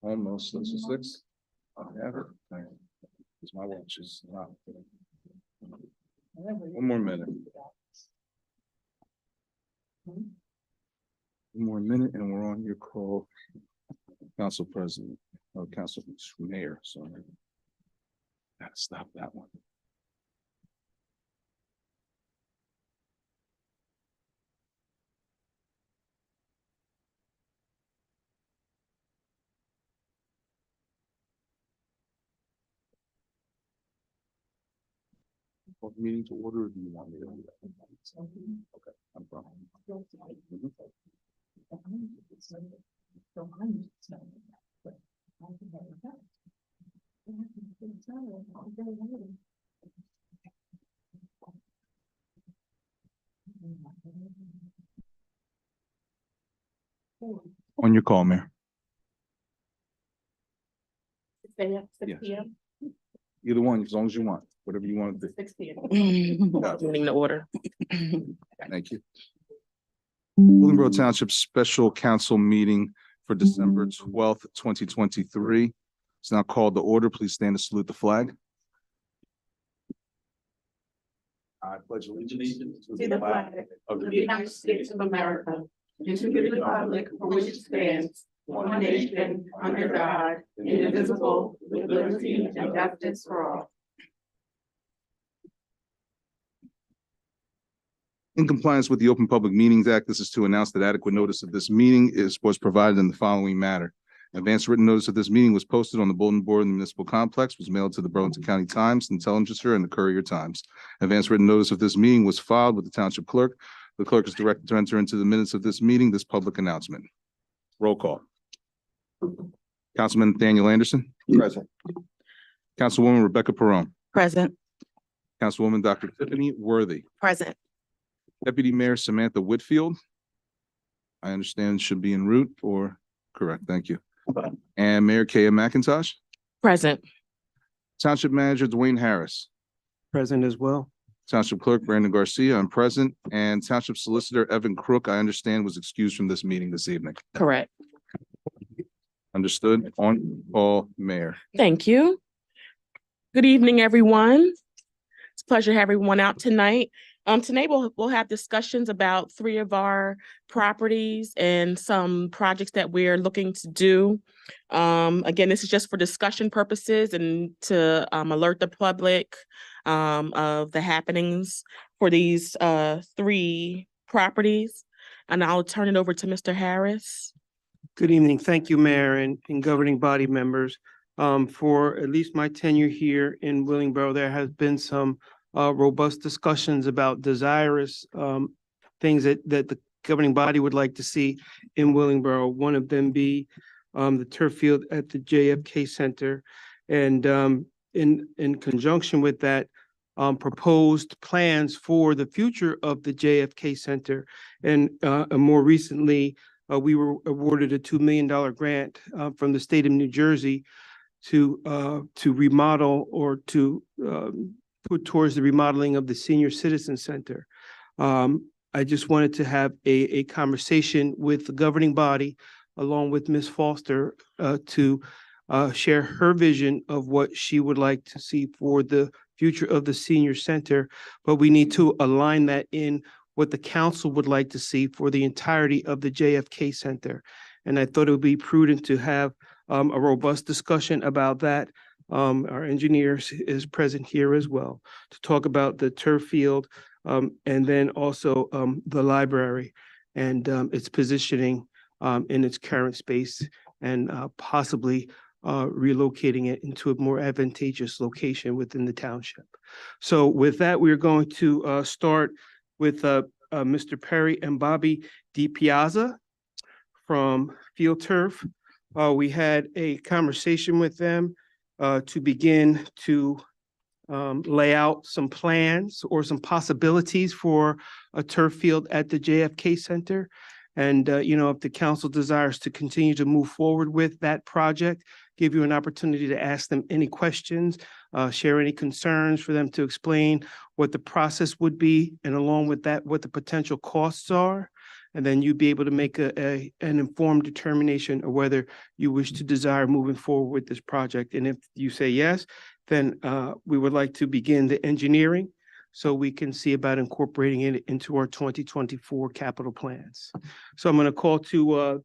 Almost 6. I have it. Because my watch is not. One more minute. One more minute and we're on your call. Council President, or Council Mayor, sorry. Gotta stop that one. What meeting to order, or do you want me to do that? Okay, I'm fine. On your call, Mayor. Yes. Yes. Either one, as long as you want, whatever you want to do. 6 p.m. Getting the order. Thank you. Willingboro Township Special Council meeting for December 12th, 2023. It's now called to order. Please stand to salute the flag. I pledge allegiance To the flag of the United States of America, and to the republic for which it stands, one nation, under God, indivisible, with liberty and justice for all. In compliance with the Open Public Meetings Act, this is to announce that adequate notice of this meeting was provided in the following manner. Advance written notice of this meeting was posted on the bulletin board in the municipal complex, was mailed to the Burlington County Times, the Intelligencer, and the Courier Times. Advance written notice of this meeting was filed with the Township Clerk. The clerk is directed to enter into the minutes of this meeting this public announcement. Roll call. Councilman Nathaniel Anderson. Present. Councilwoman Rebecca Perone. Present. Councilwoman Dr. Tiffany Worthy. Present. Deputy Mayor Samantha Whitfield. I understand should be en route or correct. Thank you. And Mayor Kaya McIntosh. Present. Township Manager Dwayne Harris. Present as well. Township Clerk Brandon Garcia, I'm present. And Township Solicitor Evan Crook, I understand, was excused from this meeting this evening. Correct. Understood. On call, Mayor. Thank you. Good evening, everyone. It's a pleasure to have everyone out tonight. Tonight we'll have discussions about 3 of our properties and some projects that we're looking to do. Again, this is just for discussion purposes and to alert the public of the happenings for these 3 properties. And I'll turn it over to Mr. Harris. Good evening. Thank you, Mayor and governing body members. For at least my tenure here in Willingboro, there has been some robust discussions about desirous things that the governing body would like to see in Willingboro. One of them be the turf field at the JFK Center. And in conjunction with that, proposed plans for the future of the JFK Center. And more recently, we were awarded a $2 million grant from the state of New Jersey to remodel or to put towards the remodeling of the Senior Citizen Center. I just wanted to have a conversation with the governing body along with Ms. Foster to share her vision of what she would like to see for the future of the Senior Center. But we need to align that in what the council would like to see for the entirety of the JFK Center. And I thought it would be prudent to have a robust discussion about that. Our engineer is present here as well to talk about the turf field and then also the library and its positioning in its current space and possibly relocating it into a more advantageous location within the township. So with that, we're going to start with Mr. Perry and Bobby DiPiazza from Field Turf. We had a conversation with them to begin to lay out some plans or some possibilities for a turf field at the JFK Center. And, if the council desires to continue to move forward with that project, give you an opportunity to ask them any questions, share any concerns for them to explain what the process would be, and along with that, what the potential costs are. And then you'd be able to make an informed determination of whether you wish to desire moving forward with this project. And if you say yes, then we would like to begin the engineering so we can see about incorporating it into our 2024 capital plans. So I'm going to call to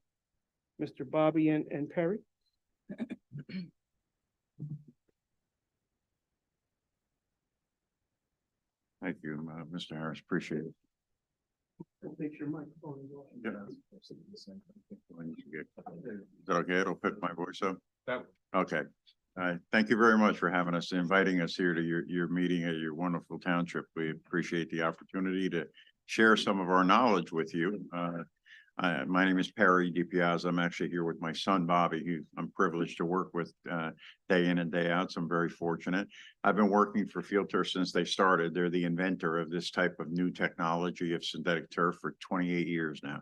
Mr. Bobby and Perry. Thank you, Mr. Harris. Appreciate it. Take your microphone and go ahead. Is that okay? It'll pick my voice up? Okay. Thank you very much for having us, inviting us here to your meeting at your wonderful township. We appreciate the opportunity to share some of our knowledge with you. My name is Perry DiPiazza. I'm actually here with my son, Bobby, who I'm privileged to work with day in and day out. So I'm very fortunate. I've been working for Field Turf since they started. They're the inventor of this type of new technology of synthetic turf for 28 years now.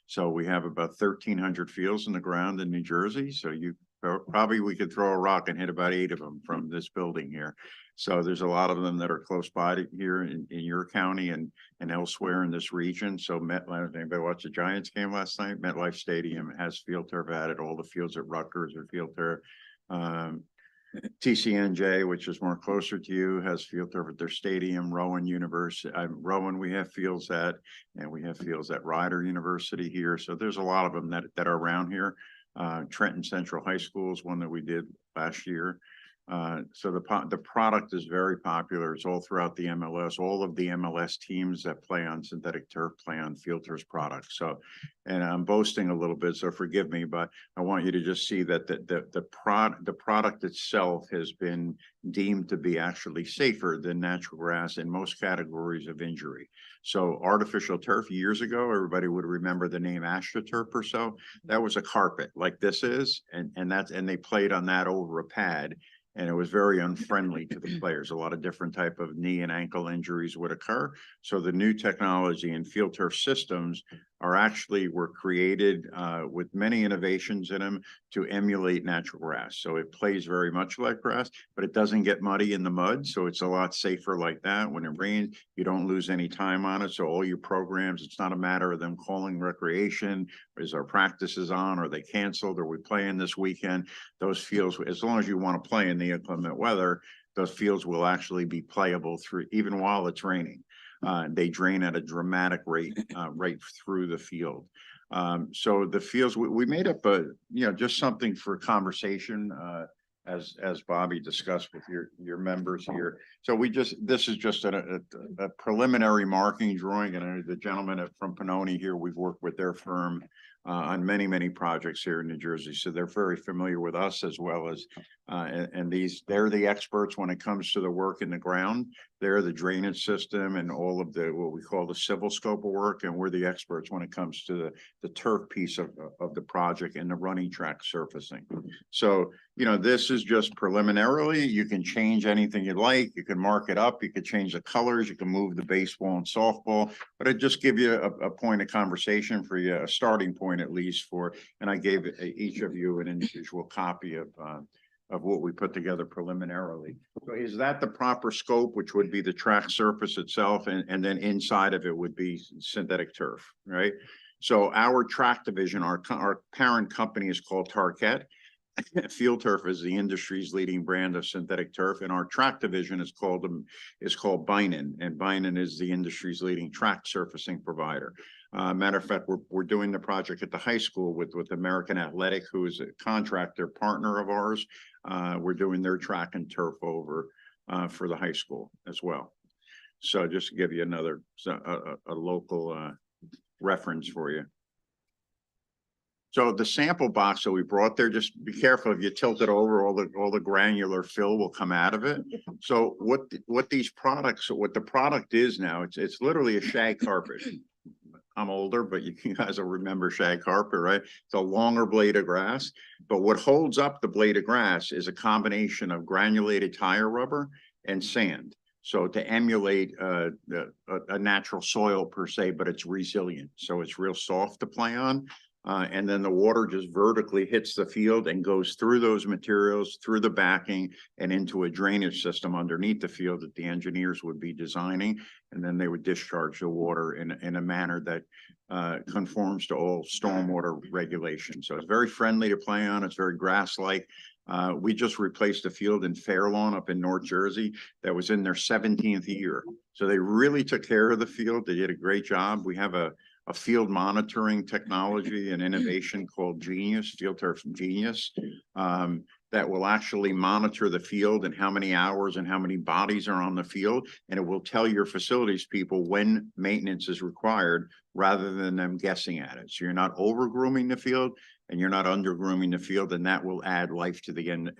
So we have about 1,300 fields in the ground in New Jersey. So we could throw a rock and hit about 8 of them from this building here. So there's a lot of them that are close by here in your county and elsewhere in this region. So MetLife, anybody watch the Giants game last night? MetLife Stadium has field turf at it. All the fields at Rutgers are field turf. TCNJ, which is more closer to you, has field turf at their stadium. Rowan University, Rowan, we have fields at, and we have fields at Rider University here. So there's a lot of them that are around here. Trenton Central High School is one that we did last year. So the product is very popular. It's all throughout the MLS. All of the MLS teams that play on synthetic turf play on Field Turf's products. So, and I'm boasting a little bit, so forgive me, but I want you to just see that the product itself has been deemed to be actually safer than natural grass in most categories of injury. So artificial turf years ago, everybody would remember the name AstroTurf or so. That was a carpet like this is, and they played on that over a pad. And it was very unfriendly to the players. A lot of different type of knee and ankle injuries would occur. So the new technology and field turf systems were created with many innovations in them to emulate natural grass. So it plays very much like grass, but it doesn't get muddy in the mud. So it's a lot safer like that. When it rains, you don't lose any time on it. So all your programs, it's not a matter of them calling recreation. Is our practices on? Are they canceled? Are we playing this weekend? Those fields, as long as you want to play in the inclement weather, those fields will actually be playable through even while it's raining. They drain at a dramatic rate right through the field. So the fields, we made up just something for conversation as Bobby discussed with your members here. So this is just a preliminary marking drawing, and the gentleman from Pannoni here, we've worked with their firm on many projects here in New Jersey. So they're very familiar with us as well as, they're the experts when it comes to the work in the ground. They're the drainage system and all of what we call the civil scope of work. And we're the experts when it comes to the turf piece of the project and the running track surfacing. So, this is just preliminarily. You can change anything you'd like. You can mark it up. You could change the colors. You can move the baseball and softball, but it just give you a point of conversation for you, a starting point at least and I gave each of you an individual copy of what we put together preliminarily. So is that the proper scope, which would be the track surface itself, and then inside of it would be synthetic turf, right? So our track division, our parent company is called Tarkett. Field Turf is the industry's leading brand of synthetic turf, and our track division is called Binen, and Binen is the industry's leading track surfacing provider. Matter of fact, we're doing the project at the high school with American Athletic, who is a contractor partner of ours. We're doing their track and turf over for the high school as well. So just to give you another a local reference for you. So the sample box that we brought there, just be careful if you tilt it over, all the granular fill will come out of it. So what the product is now, it's literally a shag carpet. I'm older, but you guys will remember shag carpet, right? It's a longer blade of grass, but what holds up the blade of grass is a combination of granulated tire rubber and sand. So to emulate a natural soil per se, but it's resilient. So it's real soft to play on. And then the water just vertically hits the field and goes through those materials, through the backing, and into a drainage system underneath the field that the engineers would be designing. And then they would discharge the water in a manner that conforms to all stormwater regulations. So it's very friendly to play on. It's very grass-like. We just replaced a field in Fairlawn up in North Jersey that was in their 17th year. So they really took care of the field. They did a great job. We have a field monitoring technology and innovation called Genius, Field Turf Genius, that will actually monitor the field and how many hours and how many bodies are on the field. And it will tell your facilities people when maintenance is required rather than them guessing at it. So you're not over grooming the field and you're not under grooming the field, and that will add life to the end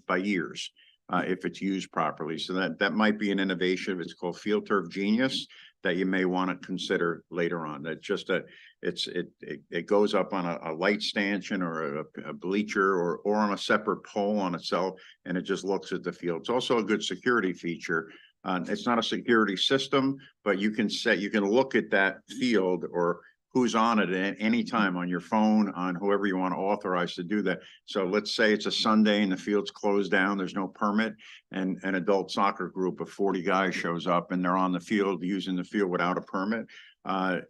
by years. If it's used properly. So that might be an innovation. It's called Field Turf Genius that you may want to consider later on. That's just it goes up on a light stanchion or a bleacher or on a separate pole on itself, and it just looks at the field. It's also a good security feature. It's not a security system, but you can look at that field or who's on it at any time on your phone, on whoever you want to authorize to do that. So let's say it's a Sunday and the field's closed down, there's no permit, and an adult soccer group of 40 guys shows up and they're on the field using the field without a permit.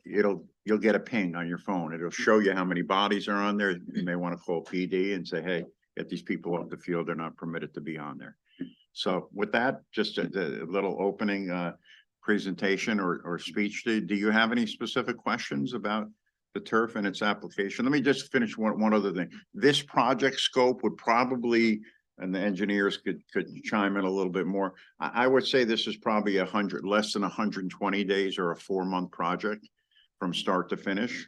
You'll get a ping on your phone. It'll show you how many bodies are on there. You may want to call PD and say, hey, get these people off the field. They're not permitted to be on there. So with that, just a little opening presentation or speech. Do you have any specific questions about the turf and its application? Let me just finish one other thing. This project scope would probably, and the engineers could chime in a little bit more. I would say this is probably less than 120 days or a 4-month project from start to finish.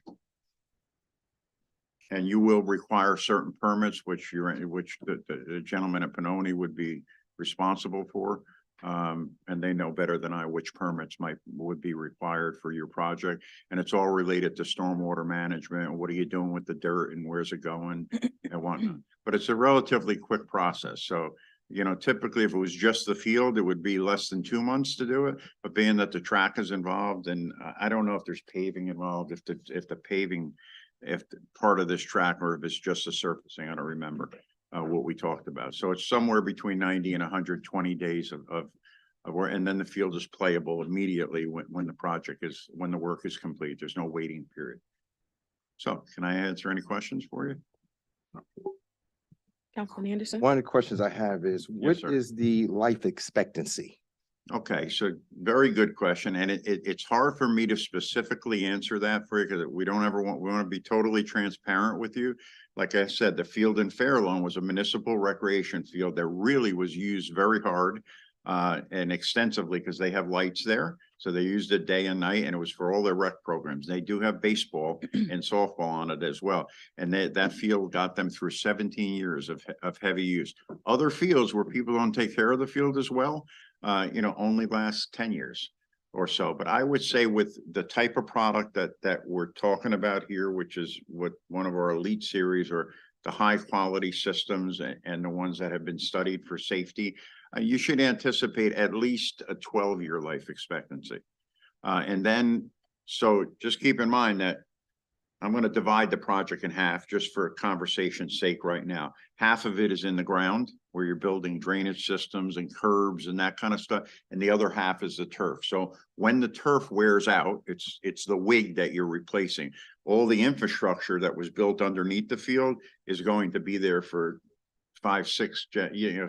And you will require certain permits, which the gentleman at Pannoni would be responsible for. And they know better than I which permits would be required for your project. And it's all related to stormwater management. What are you doing with the dirt and where's it going and whatnot. But it's a relatively quick process. So, typically if it was just the field, it would be less than 2 months to do it. But being that the track is involved, and I don't know if there's paving involved, if the paving, part of this track, or if it's just the surfacing, I don't remember. What we talked about. So it's somewhere between 90 and 120 days of work, and then the field is playable immediately when the work is complete. There's no waiting period. So can I answer any questions for you? Councilman Anderson? One of the questions I have is, what sir. is the life expectancy? Okay, so very good question. And it's hard for me to specifically answer that for you because we want to be totally transparent with you. Like I said, the field in Fairlawn was a municipal recreation field that really was used very hard and extensively because they have lights there. So they used it day and night, and it was for all their rec programs. They do have baseball and softball on it as well. And that field got them through 17 years of heavy use. Other fields where people don't take care of the field as well, only last 10 years or so. But I would say with the type of product that we're talking about here, which is what one of our elite series or the high quality systems and the ones that have been studied for safety, you should anticipate at least a 12-year life expectancy. And then, so just keep in mind that I'm going to divide the project in half just for conversation's sake right now. Half of it is in the ground where you're building drainage systems and curbs and that kind of stuff. And the other half is the turf. So when the turf wears out, it's the wig that you're replacing. All the infrastructure that was built underneath the field is going to be there for 5, 6,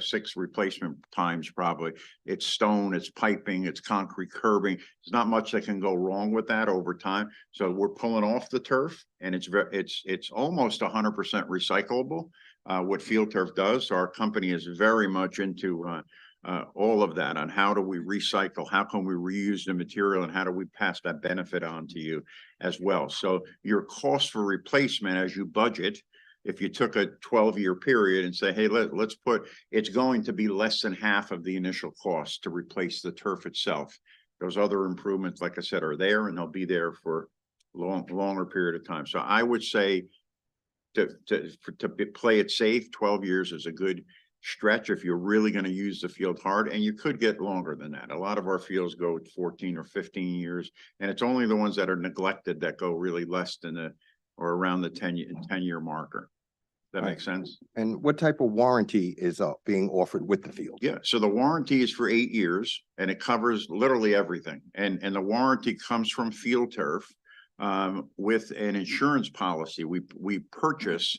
6 replacement times probably. It's stone, it's piping, it's concrete curbing. There's not much that can go wrong with that over time. So we're pulling off the turf, and it's almost 100% recyclable. What Field Turf does. So our company is very much into all of that on how do we recycle, how can we reuse the material, and how do we pass that benefit on to you as well. So your cost for replacement as you budget, if you took a 12-year period and say, hey, let's put, it's going to be less than half of the initial cost to replace the turf itself. Those other improvements, like I said, are there, and they'll be there for longer period of time. So I would say to play it safe, 12 years is a good stretch if you're really going to use the field hard, and you could get longer than that. A lot of our fields go 14 or 15 years, and it's only the ones that are neglected that go really less than or around the 10-year marker. That makes sense? And what type of warranty is being offered with the field? Yeah, so the warranty is for 8 years, and it covers literally everything. And the warranty comes from Field Turf. with an insurance policy. We purchase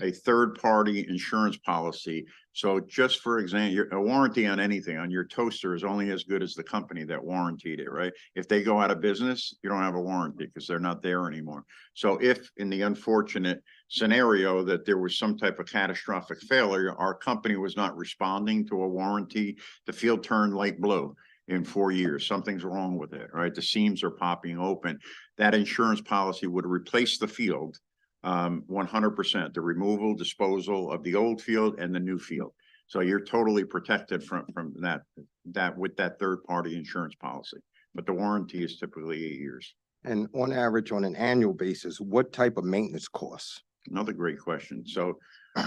a third-party insurance policy. So just for example, a warranty on anything, on your toaster is only as good as the company that warranted it, right? If they go out of business, you don't have a warranty because they're not there anymore. So if in the unfortunate scenario that there was some type of catastrophic failure, our company was not responding to a warranty, the field turned light blue in 4 years, something's wrong with it, right? The seams are popping open. That insurance policy would replace the field 100%, the removal, disposal of the old field and the new field. So you're totally protected from that with that third-party insurance policy. But the warranty is typically 8 years. And on average, on an annual basis, what type of maintenance costs? Another great question. So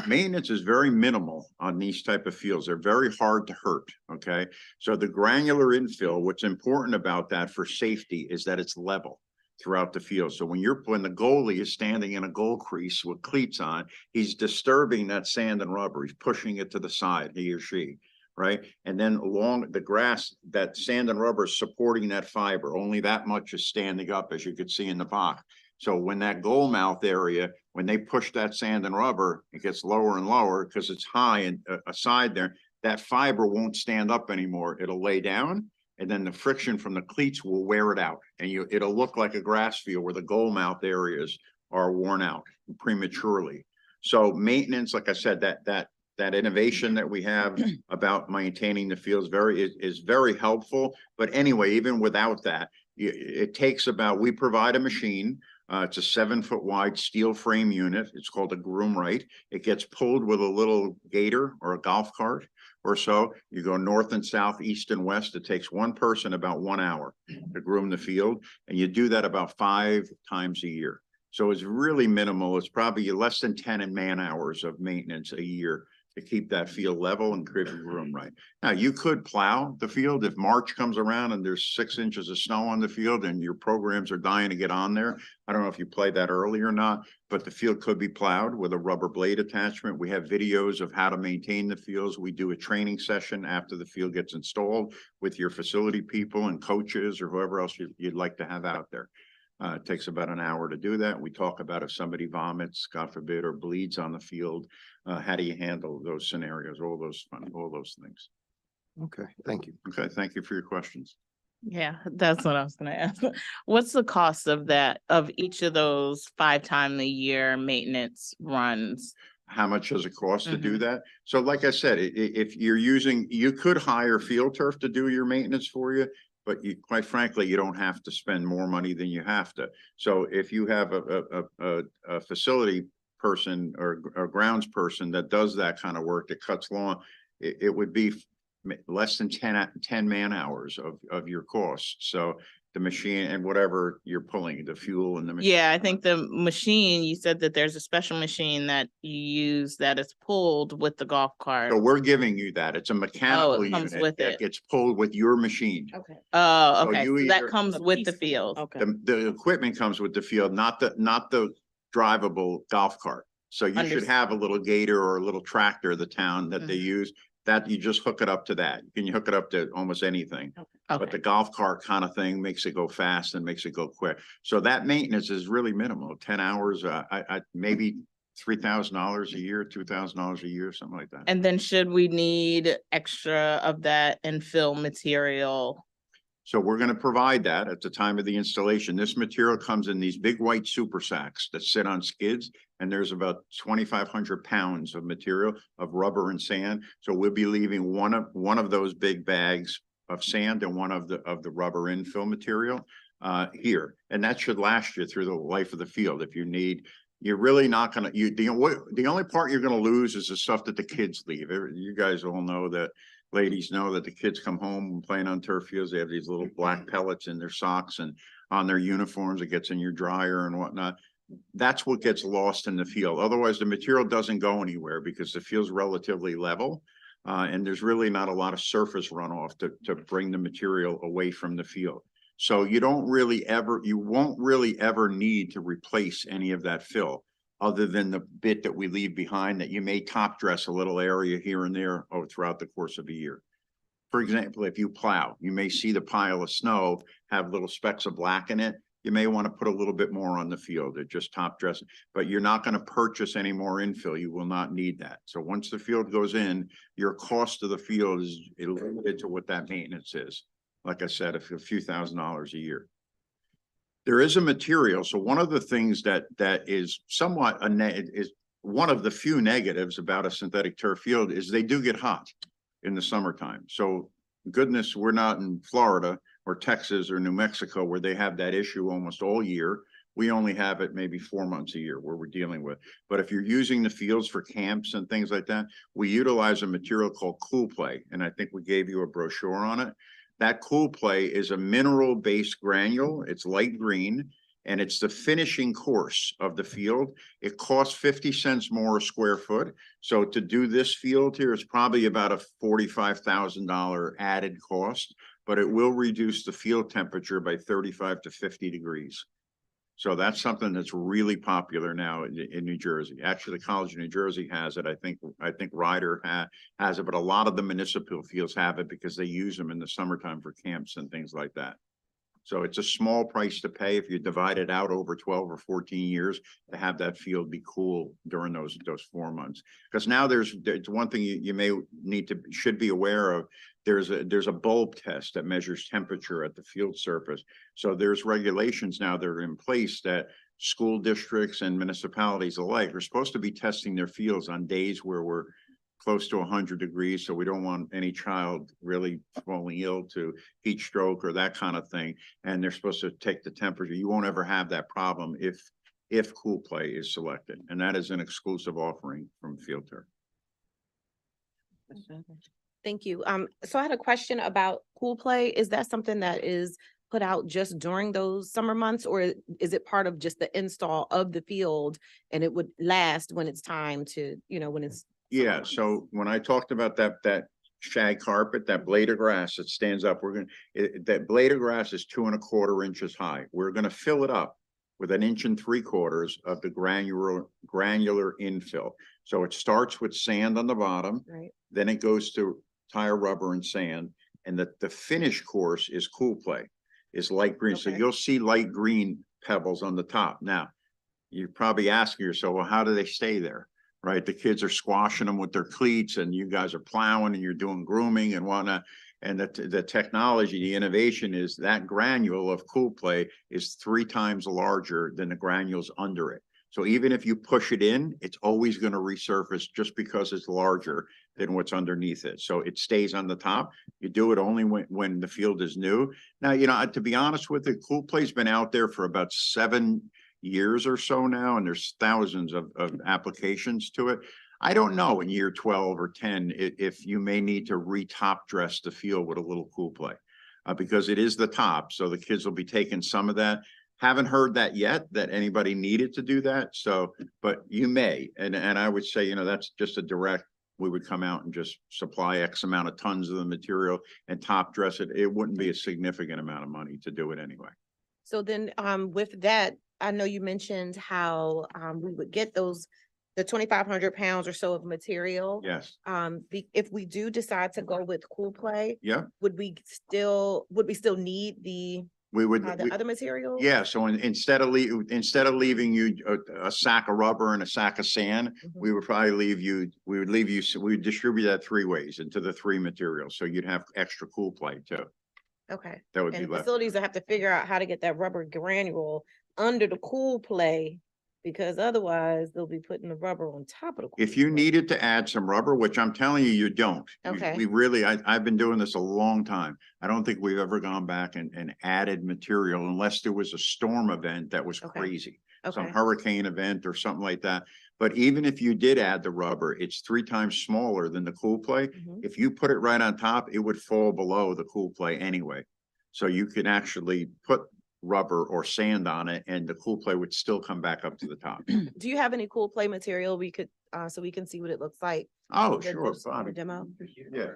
maintenance is very minimal on these type of fields. They're very hard to hurt, okay? So the granular infill, what's important about that for safety is that it's level throughout the field. So when the goalie is standing in a goal crease with cleats on, he's disturbing that sand and rubber. He's pushing it to the side, he or she, right? And then along the grass, that sand and rubber is supporting that fiber. Only that much is standing up, as you could see in the box. So when that goal mouth area, when they push that sand and rubber, it gets lower and lower because it's high and aside there, that fiber won't stand up anymore. It'll lay down, and then the friction from the cleats will wear it out. And it'll look like a grass field where the goal mouth areas are worn out prematurely. So maintenance, like I said, that innovation that we have about maintaining the fields is very helpful. But anyway, even without that, it takes we provide a machine. It's a 7-foot wide steel frame unit. It's called a groom right. It gets pulled with a little gator or a golf cart or so. You go north and south, east and west. It takes one person about 1 hour to groom the field. And you do that about 5 times a year. So it's really minimal. It's probably less than 10 man hours of maintenance a year to keep that field level and create a groom right. Now, you could plow the field if March comes around and there's 6 inches of snow on the field and your programs are dying to get on there. I don't know if you played that early or not, but the field could be plowed with a rubber blade attachment. We have videos of how to maintain the fields. We do a training session after the field gets installed with your facility people and coaches or whoever else you'd like to have out there. It takes about an hour to do that. We talk about if somebody vomits, God forbid, or bleeds on the field, how do you handle those scenarios, all those things. Okay, thank you. Okay, thank you for your questions. Yeah, that's what I was gonna ask. What's the cost of each of those 5 times a year maintenance runs? How much does it cost to do that? So like I said, if you could hire Field Turf to do your maintenance for you, but quite frankly, you don't have to spend more money than you have to. So if you have a facility person or a grounds person that does that kind of work, that cuts lawn, it would be less than 10 man hours of your costs. So the machine and whatever you're pulling, the fuel and the machine. Yeah, I think the machine, you said that there's a special machine that you use that is pulled with the golf cart. So we're giving you that. It's a mechanical comes unit with that it. gets pulled with your machine. Okay. Oh, So okay, you so that either- comes with the field. Okay. The equipment comes with the field, not the drivable golf cart. So you should Understood. have a little gator or a little tractor, the town that they use, that you just hook it up to that. You can hook it up to almost anything. But the Okay, golf cart kind of thing makes it go fast and makes it go quick. So that maintenance is really minimal, 10 hours, I maybe $3,000 a year, $2,000 a year, something like that. and then should we need extra of that infill material? So we're going to provide that at the time of the installation. This material comes in these big white super sacks that sit on skids, and there's about 2,500 pounds of material of rubber and sand. So we'll be leaving one of those big bags of sand and one of the rubber infill material here, and that should last you through the life of the field. If you need, you're really not going to. The only part you're going to lose is the stuff that the kids leave. You guys all know that. Ladies know that the kids come home and playing on turf fields. They have these little black pellets in their socks and on their uniforms. It gets in your dryer and whatnot. That's what gets lost in the field. Otherwise, the material doesn't go anywhere because the field's relatively level. And there's really not a lot of surface runoff to bring the material away from the field. So you won't really ever need to replace any of that fill, other than the bit that we leave behind that you may top dress a little area here and there throughout the course of a year. For example, if you plow, you may see the pile of snow have little specks of black in it. you may want to put a little bit more on the field. It just top dressing, but you're not going to purchase any more infill. You will not need that. So once the field goes in, your cost of the field is limited to what that maintenance is. Like I said, a few $1,000s a year. There is a material. So one of the things that is somewhat is one of the few negatives about a synthetic turf field is they do get hot in the summertime. So goodness, we're not in Florida or Texas or New Mexico where they have that issue almost all year. We only have it maybe 4 months a year where we're dealing with. But if you're using the fields for camps and things like that, we utilize a material called Cool Play. And I think we gave you a brochure on it. That Cool Play is a mineral-based granule. It's light green, and it's the finishing course of the field. It costs 50 cents more a square foot. So to do this field here is probably about a $45,000 added cost, but it will reduce the field temperature by 35 to 50 degrees. So that's something that's really popular now in New Jersey. Actually, the College of New Jersey has it. I think Ryder has it, but a lot of the municipal fields have it because they use them in the summertime for camps and things like that. So it's a small price to pay if you divide it out over 12 or 14 years to have that field be cool during those 4 months. Because now there's one thing you may should be aware of. There's a bulb test that measures temperature at the field surface. So there's regulations now that are in place that school districts and municipalities alike are supposed to be testing their fields on days where we're close to 100 degrees. So we don't want any child really falling ill to heat stroke or that kind of thing. And they're supposed to take the temperature. You won't ever have that problem if Cool Play is selected. And that is an exclusive offering from Field Turf. Thank you. So I had a question about Cool Play. Is that something that is put out just during those summer months, or is it part of just the install of the field and it would last when it's time to, when it's? Yeah, so when I talked about that shag carpet, that blade of grass that stands up, that blade of grass is 2 1/4 inches high. We're gonna fill it up with 1 3/4 inches of the granular infill. So it starts with sand on the bottom, Right. then it goes to tire rubber and sand, and the finish course is Cool Play, is light green. So Okay. you'll see light green pebbles on the top. Now, you're probably asking yourself, well, how do they stay there? Right? The kids are squashing them with their cleats and you guys are plowing and you're doing grooming and whatnot. And the technology, the innovation is that granule of Cool Play is 3 times larger than the granules under it. So even if you push it in, it's always going to resurface just because it's larger than what's underneath it. So it stays on the top. You do it only when the field is new. Now, to be honest with it, Cool Play's been out there for about 7 years or so now, and there's thousands of applications to it. I don't know in year 12 or 10 if you may need to re-top dress the field with a little Cool Play because it is the top. So the kids will be taking some of that. Haven't heard that yet, that anybody needed to do that. So, but you may, and I would say, that's just a direct, we would come out and just supply X amount of tons of the material and top dress it. It wouldn't be a significant amount of money to do it anyway. So then, with that, I know you mentioned how, we would get the 2,500 pounds or so of material. Yes. If we do decide to go with Cool Play, Yeah. would we still need the other materials? Yeah, so instead of leaving you a sack of rubber and a sack of sand, we would probably we would distribute that 3 ways into the 3 materials. So you'd have extra Cool Play too. Okay. That would be And left. facilities will have to figure out how to get that rubber granule under the Cool Play, because otherwise they'll be putting the rubber on top of the. If you needed to add some rubber, which I'm telling you, you don't. Okay. We really, I've been doing this a long time. I don't think we've ever gone back and added material unless there was a storm event that was Okay. crazy. Some Okay. hurricane event or something like that. But even if you did add the rubber, it's 3 times smaller than the Cool Play. Mhm. If you put it right on top, it would fall below the Cool Play anyway. So you can actually put rubber or sand on it and the Cool Play would still come back up to the top. Do you have any Cool Play material we could, so we can see what it looks like? Oh, The- sure. the fine. demo? Yeah.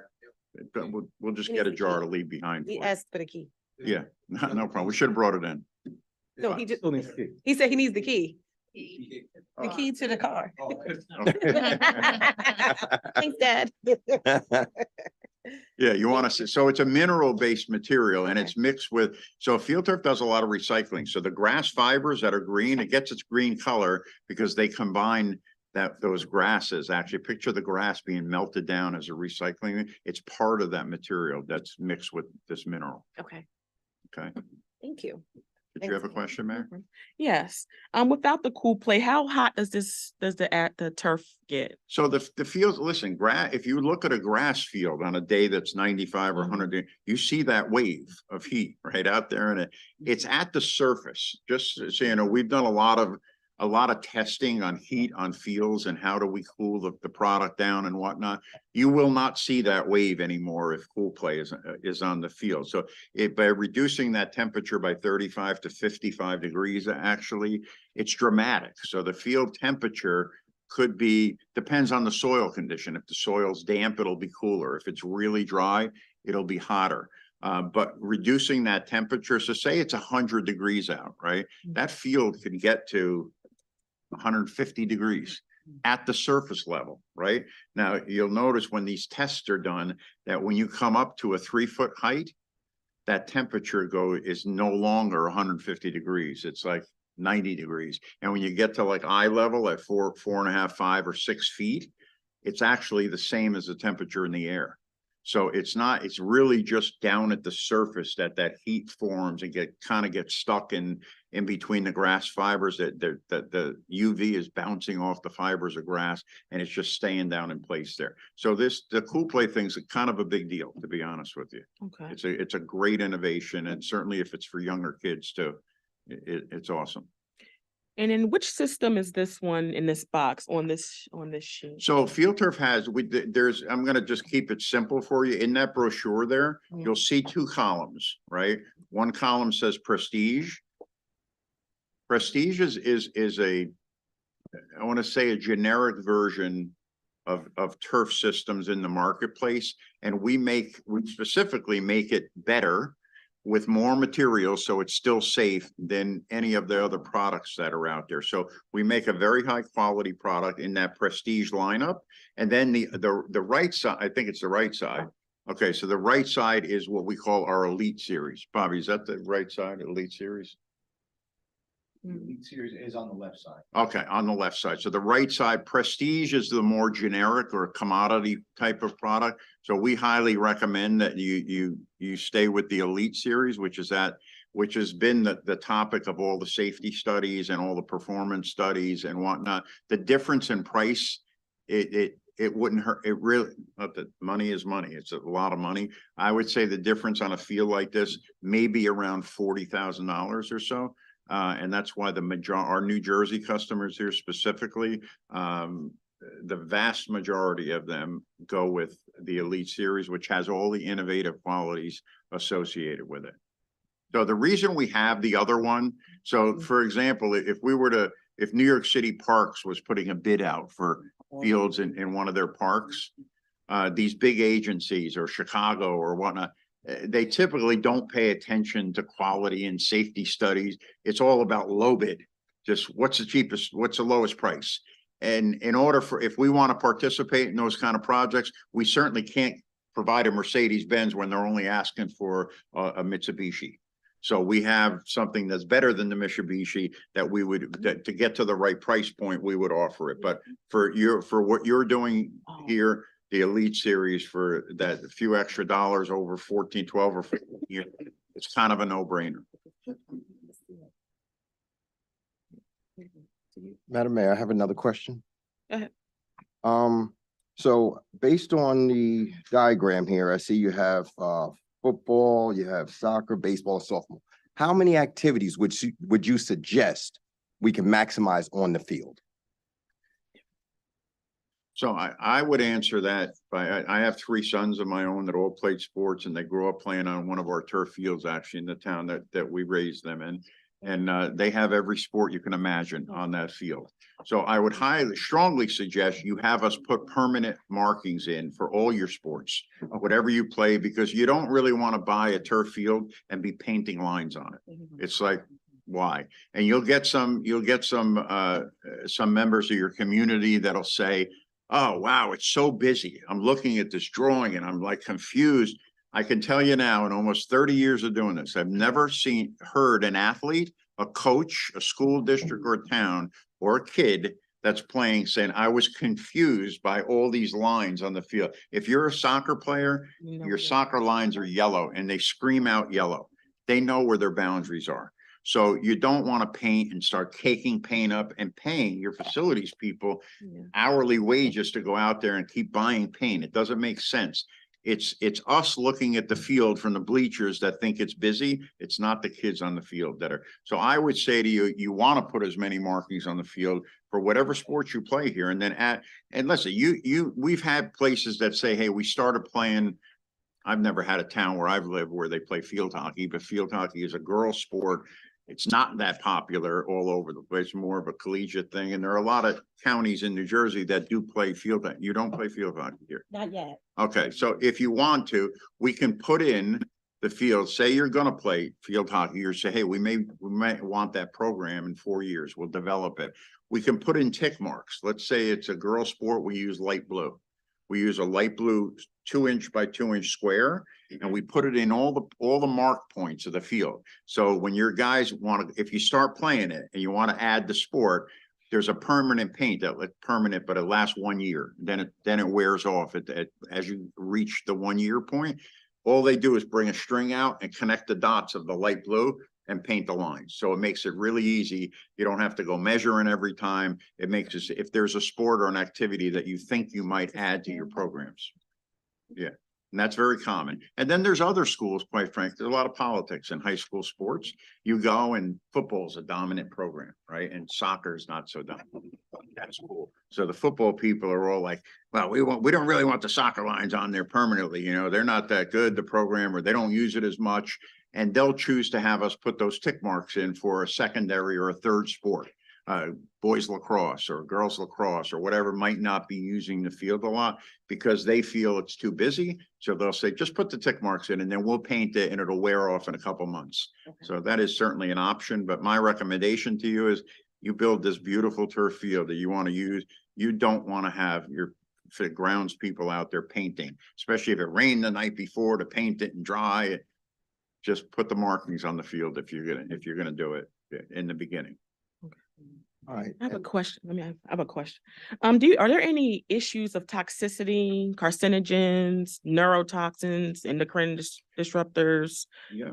We'll just He get a needs the jar key. to leave behind. He for you. asked for the key. Yeah, no problem. We should have brought it in. No, he just, Still needs the key. he said he needs the key. The key to the car. Okay. Thanks, Dad. Yeah, you want to see, so it's a mineral-based material and it's mixed with, so field turf does a lot of recycling. So the grass fibers that are green, it gets its green color because they combine those grasses. Actually, picture the grass being melted down as a recycling. It's part of that material that's mixed with this mineral. Okay, Okay. thank you. Did you have a question, Mayor? Yes, without the cool play, how hot does the turf get? So the fields, listen, if you look at a grass field on a day that's 95 or 100, you see that wave of heat right out there, and it's at the surface. Just so you know, we've done a lot of testing on heat on fields and how do we cool the product down and whatnot. You will not see that wave anymore if cool play is on the field. So by reducing that temperature by 35 to 55 degrees, actually, it's dramatic. So the field temperature depends on the soil condition. If the soil's damp, it'll be cooler. If it's really dry, it'll be hotter. But reducing that temperature, so say it's 100 degrees out, right? That field can get to 150 degrees at the surface level, right? Now, you'll notice when these tests are done that when you come up to a 3-foot height, that temperature is no longer 150 degrees. It's like 90 degrees. And when you get to like eye level at 4.5, 5 or 6 feet, it's actually the same as the temperature in the air. So it's really just down at the surface that heat forms and gets stuck in between the grass fibers that the UV is bouncing off the fibers of grass and it's just staying down in place there. So the cool play thing's kind of a big deal, to be honest with you. Okay. It's a great innovation, and certainly if it's for younger kids too, it's awesome. And in which system is this one in this box on this sheet? So Field Turf has, I'm gonna just keep it simple for you. In that brochure there, Mhm. you'll see 2 columns, right? One column says Prestige. Prestige is I want to say a generic version of turf systems in the marketplace. And we specifically make it better with more materials, so it's still safe than any of the other products that are out there. So we make a very high quality product in that Prestige lineup. And then the right side, I think it's the right side. Okay, so the right side is what we call our Elite Series. Bobby, is that the right side, Elite Series? The Elite Series is on the left side. Okay, on the left side. So the right side, Prestige is the more generic or commodity type of product. So we highly recommend that you stay with the Elite Series, which has been the topic of all the safety studies and all the performance studies and whatnot. The difference in price, it wouldn't hurt. It really, not that money is money. It's a lot of money. I would say the difference on a field like this may be around $40,000 or so. And that's why our New Jersey customers here specifically, the vast majority of them go with the Elite Series, which has all the innovative qualities associated with it. So the reason we have the other one, so for example, if New York City Parks was putting a bid out for fields in one of their parks, these big agencies or Chicago or whatnot, they typically don't pay attention to quality and safety studies. It's all about low bid, just what's the cheapest, what's the lowest price. And if we want to participate in those kind of projects, we certainly can't provide a Mercedes-Benz when they're only asking for a Mitsubishi. So we have something that's better than the Mitsubishi that to get to the right price point, we would offer it. But for what you're doing here, the Elite Series for that few extra dollars over 14, 12 or 15 years, it's kind of a no-brainer. Madam Mayor, I have another question. Go ahead. So based on the diagram here, I see you have football, you have soccer, baseball, softball. How many activities would you suggest we can maximize on the field? So I would answer that by, I have 3 sons of my own that all played sports, and they grew up playing on one of our turf fields actually in the town that we raised them in. And they have every sport you can imagine on that field. So I would strongly suggest you have us put permanent markings in for all your sports, whatever you play, because you don't really want to buy a turf field and be painting lines on it. It's like, why? And you'll get some members of your community that'll say, oh, wow, it's so busy. I'm looking at this drawing and I'm like confused. I can tell you now, in almost 30 years of doing this, I've never heard an athlete, a coach, a school district or a town, or a kid that's playing saying, I was confused by all these lines on the field. If you're a soccer player, your soccer lines are yellow and they scream out yellow. They know where their boundaries are. So you don't want to paint and start caking paint up and paying your facilities people hourly wages to go out there and keep buying paint. It doesn't make sense. It's us looking at the field from the bleachers that think it's busy. It's not the kids on the field that are. So I would say to you, you want to put as many markings on the field for whatever sports you play here. And then and listen, we've had places that say, hey, we started playing. I've never had a town where I've lived where they play field hockey, but field hockey is a girl sport. It's not that popular all over the place, more of a collegiate thing. And there are a lot of counties in New Jersey that do play field hockey. You don't play field hockey here. Not yet. Okay, so if you want to, we can put in the field, say you're gonna play field hockey, or say, hey, we might want that program in 4 years. We'll develop it. We can put in tick marks. Let's say it's a girl sport, we use light blue. We use a light blue 2-inch by 2-inch square, and we put it in all the mark points of the field. So when your guys want to, if you start playing it and you want to add the sport, there's a permanent paint permanent, but it lasts 1 year. Then it wears off as you reach the 1 year point. All they do is bring a string out and connect the dots of the light blue and paint the lines. So it makes it really easy. You don't have to go measuring every time. It makes it, if there's a sport or an activity that you think you might add to your programs. Yeah. And that's very common. And then there's other schools, quite frankly, there's a lot of politics in high school sports. You go and football's a dominant program, right? And soccer is not so dominant. That's cool. So the football people are all like, well, we don't really want the soccer lines on there permanently. You know, they're not that good, the program, or they don't use it as much. And they'll choose to have us put those tick marks in for a secondary or a third sport. Boys lacrosse or girls lacrosse or whatever might not be using the field a lot because they feel it's too busy. So they'll say, just put the tick marks in and then we'll paint it and it'll wear off in a couple months. Okay. So that is certainly an option. But my recommendation to you is you build this beautiful turf field that you want to use. You don't want to have your grounds people out there painting, especially if it rained the night before to paint it and dry it. Just put the markings on the field if you're gonna do it in the beginning. All right. I have a question. I have a question. Are there any issues of toxicity, carcinogens, neurotoxins, endocrine disruptors,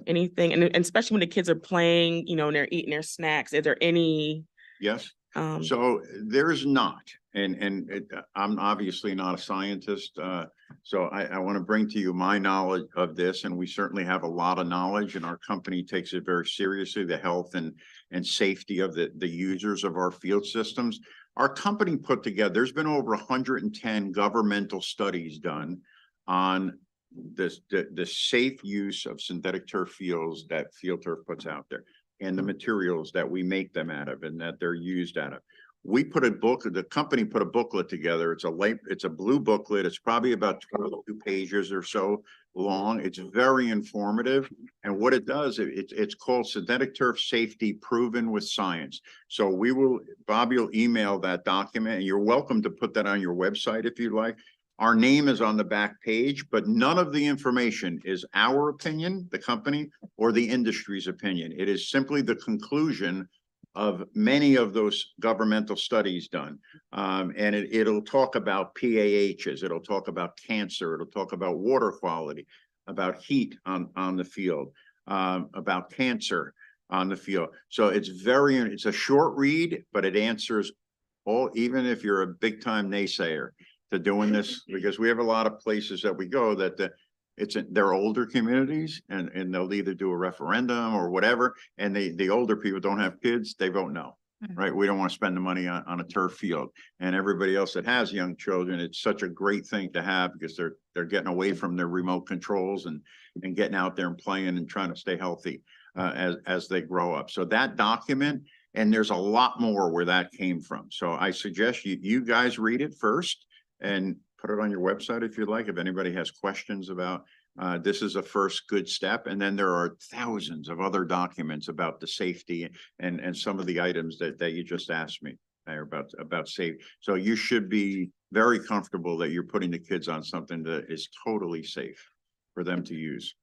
anything? And especially when the kids are playing, you know, and they're eating their snacks, is there any? Yes. So there's not, I'm obviously not a scientist. So I want to bring to you my knowledge of this, and we certainly have a lot of knowledge, and our company takes it very seriously, the health and safety of the users of our field systems. Our company put together, there's been over 110 governmental studies done on the safe use of synthetic turf fields that Field Turf puts out there, and the materials that we make them out of and that they're used out of. We put the company put a booklet together. It's a blue booklet. It's probably about 22 pages or so long. It's very informative. And what it does, it's called Synthetic Turf Safety Proven with Science. So Bobby will email that document, and you're welcome to put that on your website if you'd like. Our name is on the back page, but none of the information is our opinion, the company, or the industry's opinion. It is simply the conclusion of many of those governmental studies done. And it'll talk about PAHs, it'll talk about cancer, it'll talk about water quality, about heat on the field, about cancer on the field. So it's a short read, but it answers even if you're a big time naysayer to doing this, because we have a lot of places that we go that they're older communities, and they'll either do a referendum or whatever, and the older people don't have kids, they vote no, right? We don't want to spend the money on a turf field, and everybody else that has young children, it's such a great thing to have because they're getting away from their remote controls and getting out there and playing and trying to stay healthy as they grow up. So that document, and there's a lot more where that came from. So I suggest you guys read it first and put it on your website if you'd like, if anybody has questions about this is a first good step. And then there are thousands of other documents about the safety and some of the items that you just asked me. They're about safe. So you should be very comfortable that you're putting the kids on something that is totally safe for them to use.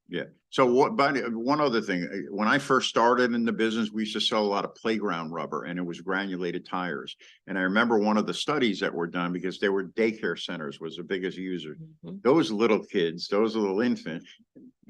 Yeah. So one other thing, when I first started in the business, we used to sell a lot of playground rubber and it was granulated tires. And I remember one of the studies that were done because they were daycare centers was the biggest user. Mhm. Those little kids, those little infants,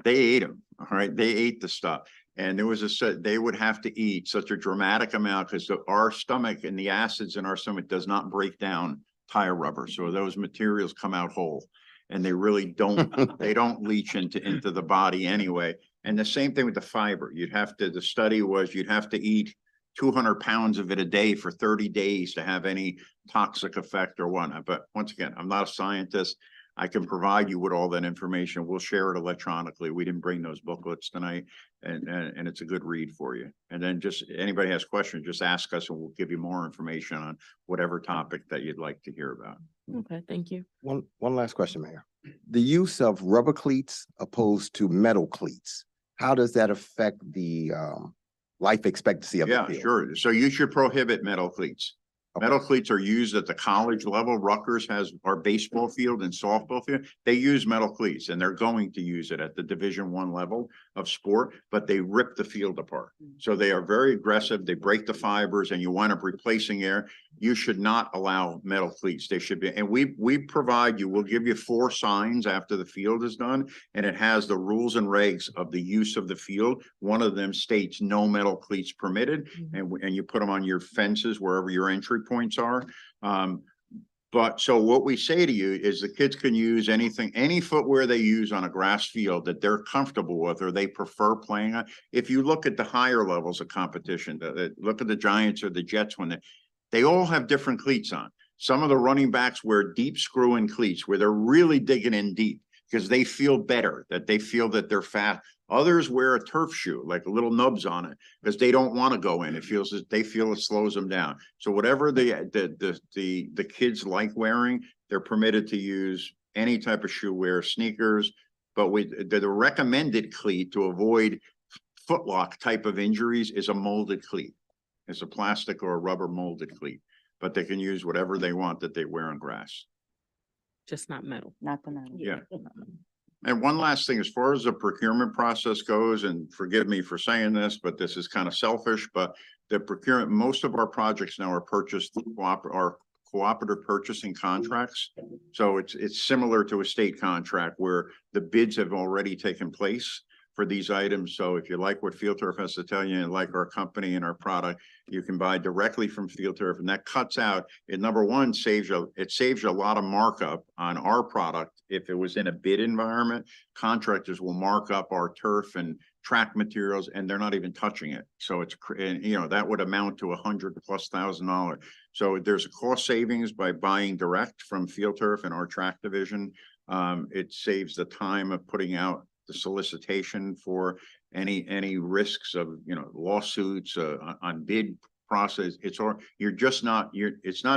they ate them. All right. They ate the stuff. And there was they would have to eat such a dramatic amount because our stomach and the acids in our stomach does not break down tire rubber. So those materials come out whole. And they really don't, they don't leach into the body anyway. And the same thing with the fiber. The study was you'd have to eat 200 pounds of it a day for 30 days to have any toxic effect or whatnot. But once again, I'm not a scientist. I can provide you with all that information. We'll share it electronically. We didn't bring those booklets tonight and it's a good read for you. And then just anybody has questions, just ask us and we'll give you more information on whatever topic that you'd like to hear about. Okay, thank you. One last question, Mayor. The use of rubber cleats opposed to metal cleats, how does that affect the life expectancy of the Yeah, field? sure. So you should prohibit metal cleats. Okay. Metal cleats are used at the college level. Rutgers has our baseball field and softball field. They use metal cleats and they're going to use it at the Division I level of sport, but they rip the field apart. So they are very aggressive. They break the fibers and you wind up replacing air. You should not allow metal cleats. They should be, and we provide you, we'll give you 4 signs after the field is done, and it has the rules and regs of the use of the field. One of them states no metal cleats permitted, and you put them on your fences wherever your entry points are. But so what we say to you is the kids can use anything, any footwear they use on a grass field that they're comfortable with or they prefer playing on. If you look at the higher levels of competition, look at the Giants or the Jets when they all have different cleats on. Some of the running backs wear deep screw-in cleats where they're really digging in deep because they feel better, that they feel that they're fat. Others wear a turf shoe, like little nubs on it, because they don't want to go in. They feel it slows them down. So whatever the kids like wearing, they're permitted to use any type of shoe wear, sneakers. But the recommended cleat to avoid footlock type of injuries is a molded cleat. It's a plastic or a rubber molded cleat, but they can use whatever they want that they wear on grass. Just not metal. Not the metal. Yeah. And one last thing, as far as the procurement process goes, and forgive me for saying this, but this is kind of selfish, but the procurement, most of our projects now are purchased through our cooperative purchasing contracts. So it's similar to a state contract where the bids have already taken place for these items. So if you like what Field Turf has to tell you and like our company and our product, you can buy directly from Field Turf, and that cuts out, it number one saves you a lot of markup on our product. If it was in a bid environment, contractors will mark up our turf and track materials and they're not even touching it. So that would amount to $100,000+. So there's a cost savings by buying direct from Field Turf and our track division. It saves the time of putting out the solicitation for any risks of lawsuits on bid process. It's not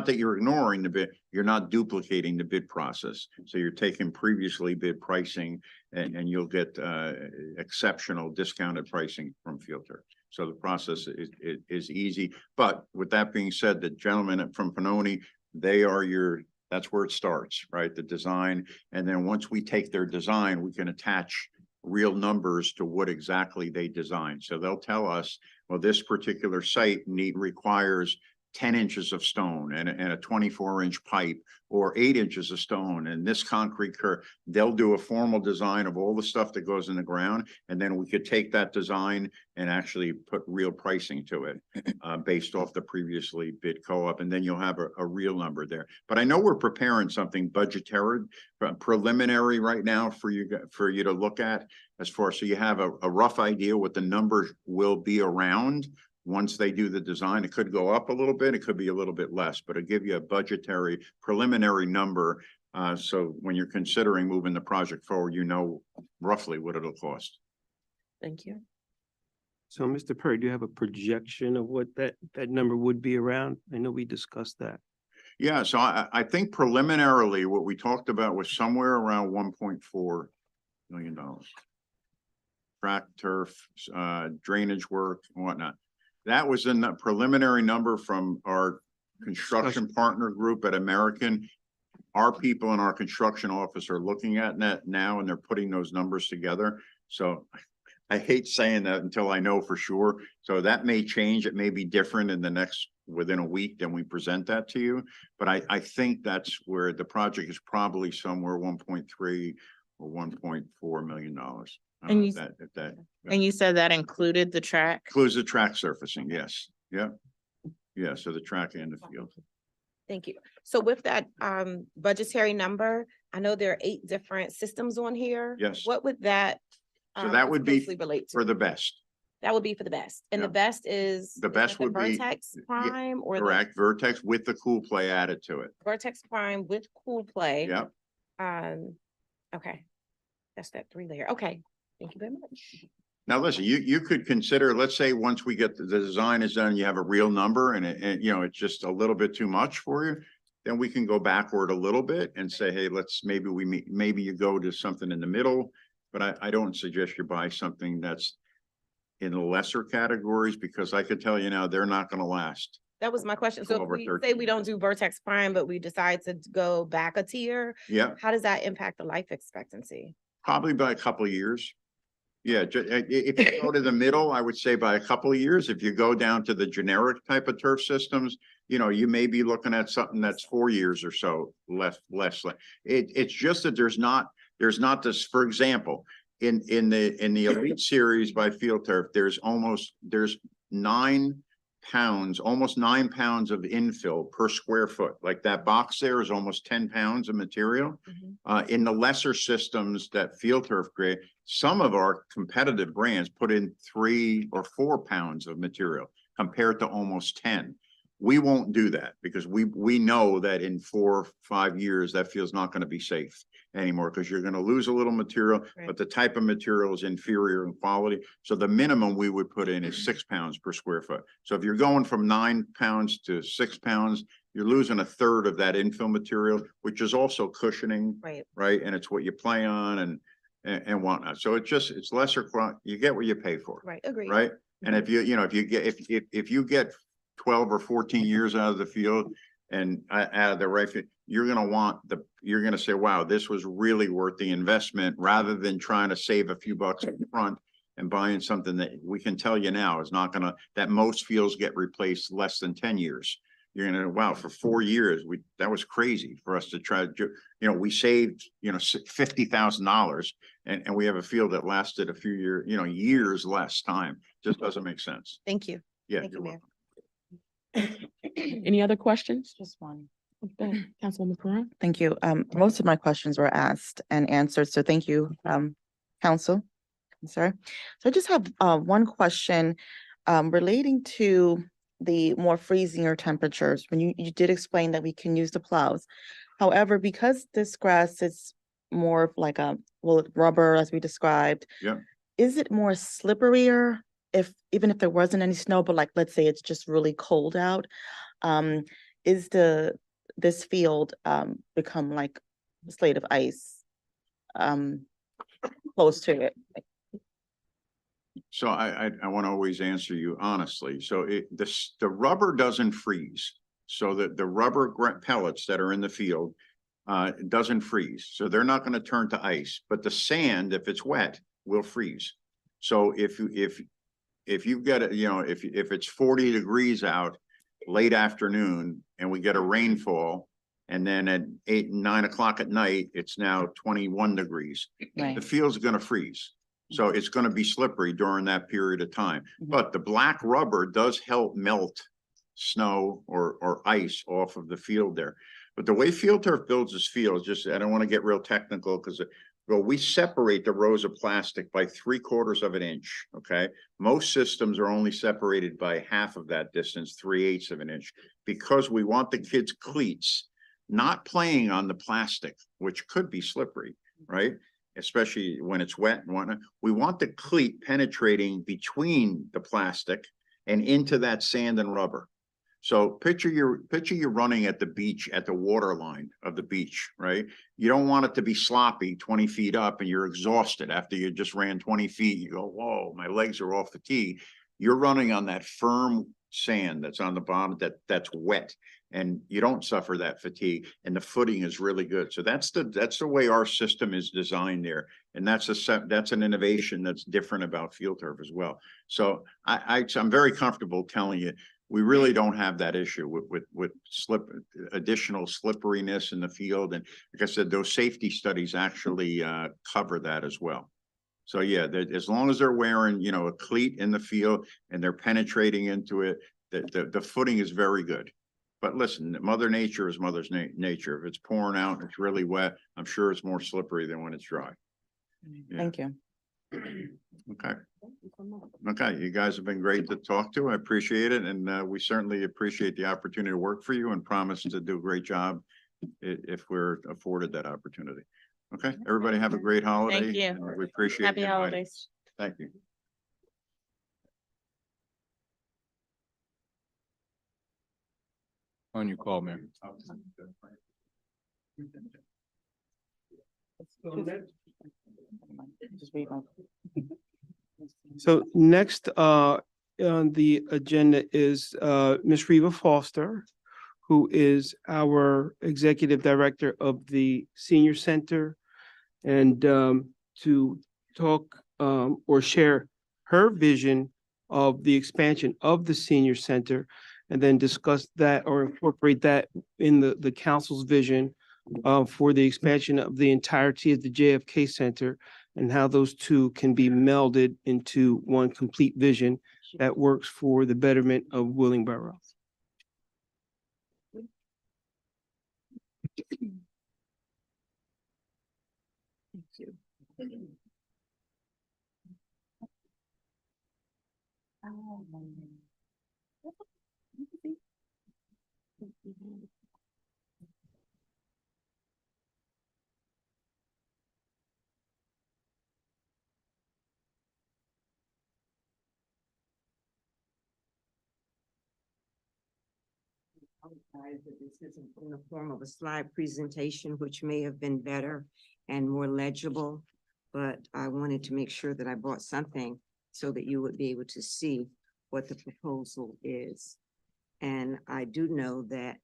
that you're ignoring the bid, you're not duplicating the bid process. So you're taking previously bid pricing and you'll get exceptional discounted pricing from Field Turf. So the process is easy. But with that being said, the gentleman from Pannoni, that's where it starts, right? The design. And then once we take their design, we can attach real numbers to what exactly they designed. So they'll tell us, well, this particular site requires 10 inches of stone and a 24-inch pipe, or 8 inches of stone and this concrete curb. They'll do a formal design of all the stuff that goes in the ground, and then we could take that design and actually put real pricing to it based off the previously bid co-op, and then you'll have a real number there. But I know we're preparing something budgetary, preliminary right now for you to look at, as far so you have a rough idea what the numbers will be around. Once they do the design, it could go up a little bit, it could be a little bit less, but it'll give you a budgetary preliminary number. So when you're considering moving the project forward, you know roughly what it'll cost. Thank you. So, Mr. Perry, do you have a projection of what that number would be around? I know we discussed that. Yeah, so I think preliminarily what we talked about was somewhere around $1.4 million. Track, turf, drainage work and whatnot. That was a preliminary number from our construction partner group at American. Our people in our construction office are looking at that now and they're putting those numbers together. So I hate saying that until I know for sure. So that may change. It may be different in the within a week than we present that to you. But I think that's where the project is probably somewhere 1.3 or $1.4 million. And you- If that And you said that included the track? includes the track surfacing, yes, yeah. Yeah, so the track and the field. Thank you. So with that budgetary number, I know there are 8 different systems on here. Yes. What would that? So that would be closely relate For to? the best, That would be for the best. And the Yeah. best is? The is best that would be- Vertex Prime or? the correct, Vertex with the cool play added to it, Vertex Prime with Cool Play. yeah. Okay. That's that 3-layer. Okay. Thank you very much. Now, listen, you could consider, let's say, once we get the design is done, you have a real number and it's just a little bit too much for you. Then we can go backward a little bit and say, hey, maybe you go to something in the middle. But I don't suggest you buy something that's in the lesser categories because I could tell you now, they're not gonna last. That was my question. So if 12 or we say 13. we don't do Vertex Prime, but we decide to go back a tier, Yeah, how does that impact the life expectancy? probably by a couple of years. Yeah, if you go to the middle, I would say by a couple of years. If you go down to the generic type of turf systems, you may be looking at something that's 4 years or so less. It's just that there's not this, for example, in the Elite Series by Field Turf, there's almost 9 pounds, almost 9 pounds of infill per square foot. Like that box there is almost 10 pounds of material. In the lesser systems that Field Turf create, some of our competitive brands put in 3 or 4 pounds of material compared to almost 10. We won't do that because we know that in 4 or 5 years, that field's not going to be safe anymore because you're going to lose a little material, Right. but the type of material is inferior in quality. So the minimum we would put in is 6 pounds per square foot. So if you're going from 9 pounds to 6 pounds, you're losing a third of that infill material, which is also cushioning, Right. right? And it's what you play on and whatnot. So it's lesser, you get what you pay for, Right. Agree. right? And if if you get 12 or 14 years out of the field and out of the right field, you're going to say, wow, this was really worth the investment rather than trying to save a few bucks up front and buying something that we can tell you now is not that most fields get replaced less than 10 years. You're going to, wow, for 4 years, that was crazy for us to try to, we saved, $50,000 and we have a field that lasted a few years less time. Just doesn't make sense. Thank you. Yeah. Thank you, you're Mayor. welcome. Any other questions? Just one. Okay, Councilwoman Perrin? Thank you. Most of my questions were asked and answered, so thank you, council. Sir, so I just have one question relating to the more freezier temperatures. When you did explain that we can use the plows. However, because this grass is more of like rubber as we described. Yeah. Is it more slipperier even if there wasn't any snow, but like, let's say it's just really cold out? Is this field become like a slate of ice close to it? So I want to always answer you honestly. So the rubber doesn't freeze. So the rubber pellets that are in the field doesn't freeze. So they're not going to turn to ice, but the sand, if it's wet, will freeze. So if you get it, if it's 40 degrees out late afternoon and we get a rainfall, and then at 8 and 9 o'clock at night, it's now 21 degrees. Right. The field's going to freeze. So it's going to be slippery during that period of time. Mhm. But the black rubber does help melt snow or ice off of the field there. But the way Field Turf builds his field, I don't want to get real technical because we separate the rows of plastic by 3/4 of an inch. Okay. Most systems are only separated by half of that distance, 3/8 of an inch, because we want the kids' cleats not playing on the plastic, which could be slippery, right? Especially when it's wet and whatnot. We want the cleat penetrating between the plastic and into that sand and rubber. So picture you're running at the beach, at the water line of the beach, right? You don't want it to be sloppy 20 feet up and you're exhausted after you just ran 20 feet. You go, whoa, my legs are all fatigued. you're running on that firm sand that's on the bottom, that's wet. And you don't suffer that fatigue, and the footing is really good. So that's the way our system is designed there. And that's an innovation that's different about field turf as well. So I'm very comfortable telling you, we really don't have that issue with additional slipperiness in the field. And like I said, those safety studies actually cover that as well. So yeah, as long as they're wearing, a cleat in the field and they're penetrating into it, the footing is very good. But listen, Mother Nature is Mother's nature. If it's pouring out and it's really wet, I'm sure it's more slippery than when it's dry. Yeah. Thank you. Okay. Okay, you guys have been great to talk to. I appreciate it. And we certainly appreciate the opportunity to work for you and promise to do a great job if we're afforded that opportunity. Okay, everybody have a great holiday. Thank you. and We appreciate Happy you inviting holidays. us. Thank you. On your call, Mayor. Just read my- So next on the agenda is Ms. Reva Foster, who is our Executive Director of the Senior Center. And to talk or share her vision of the expansion of the Senior Center, and then discuss that or incorporate that in the council's vision for the expansion of the entirety of the JFK Center, and how those two can be melded into one complete vision that works for the betterment of Willingboro. Apologize that this isn't in the form of a slide presentation, which may have been better and more legible. But I wanted to make sure that I brought something so that you would be able to see what the proposal is. And I do know that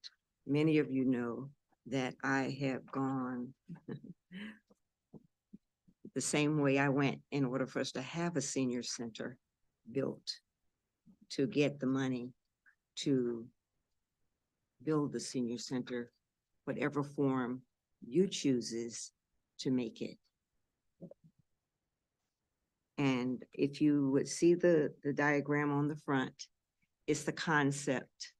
many of you know that I have gone the same way I went in order for us to have a senior center built, to get the money to build the senior center, whatever form you chooses to make it. And if you would see the diagram on the front, it's the concept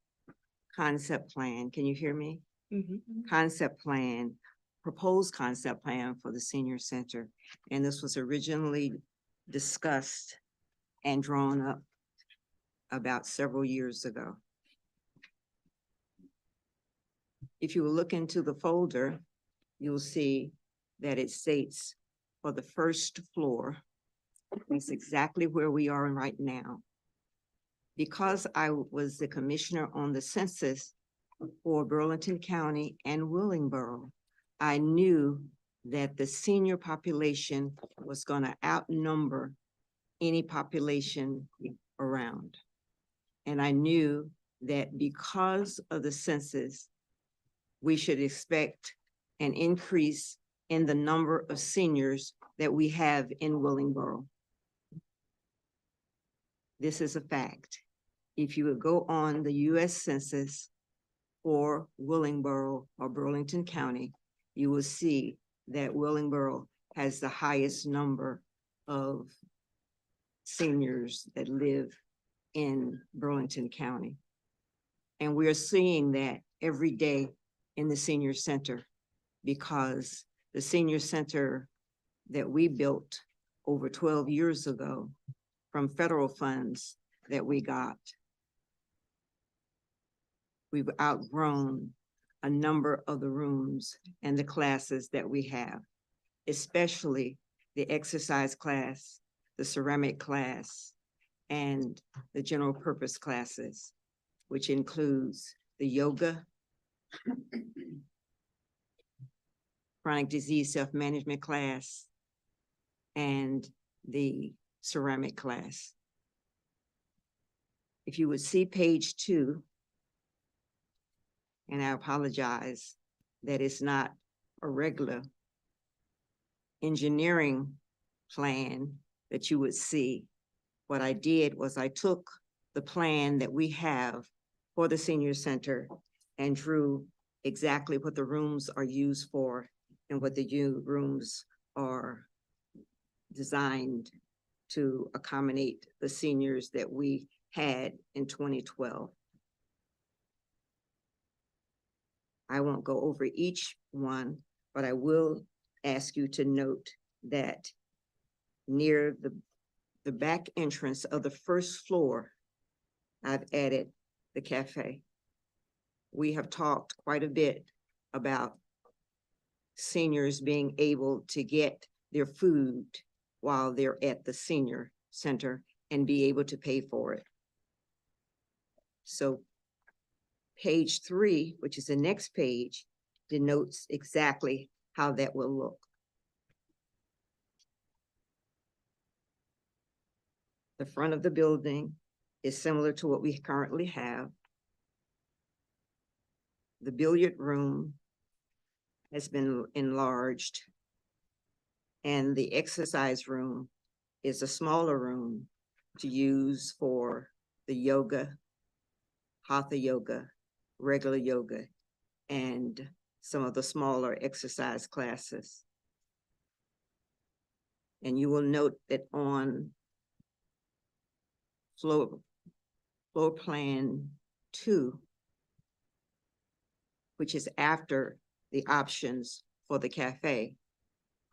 plan. Can you hear me? Concept plan, proposed concept plan for the senior center. And this was originally discussed and drawn up about several years ago. If you look into the folder, you'll see that it states for the first floor, that's exactly where we are right now. Because I was the commissioner on the census for Burlington County and Willingboro, I knew that the senior population was going to outnumber any population around. And I knew that because of the census, we should expect an increase in the number of seniors that we have in Willingboro. This is a fact. If you would go on the US Census for Willingboro or Burlington County, you will see that Willingboro has the highest number of seniors that live in Burlington County. And we're seeing that every day in the senior center, because the senior center that we built over 12 years ago from federal funds that we got, we've outgrown a number of the rooms and the classes that we have, especially the exercise class, the ceramic class, and the general purpose classes, which includes the yoga, chronic disease self-management class, and the ceramic class. if you would see page 2, and I apologize that it's not a regular engineering plan that you would see. What I did was I took the plan that we have for the senior center and drew exactly what the rooms are used for and what the rooms are designed to accommodate the seniors that we had in 2012. I won't go over each one, but I will ask you to note that near the back entrance of the first floor, I've added the cafe. We have talked quite a bit about seniors being able to get their food while they're at the senior center and be able to pay for it. So page 3, which is the next page, denotes exactly how that will look. The front of the building is similar to what we currently have. The billiard room has been enlarged, and the exercise room is a smaller room to use for the yoga, hatha yoga, regular yoga, and some of the smaller exercise classes. And you will note that on floor plan 2, which is after the options for the cafe,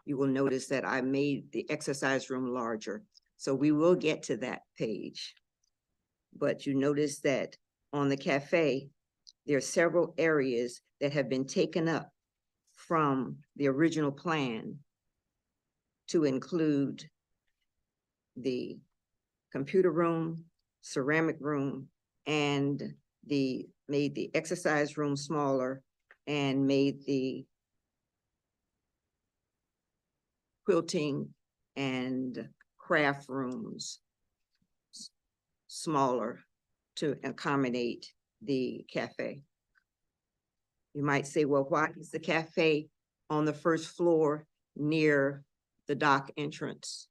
you will notice that I made the exercise room larger. So we will get to that page. But you notice that on the cafe, there are several areas that have been taken up from the original plan to include the computer room, ceramic room, and made the exercise room smaller and made the quilting and craft rooms smaller to accommodate the cafe. You might say, well, why is the cafe on the first floor near the dock entrance?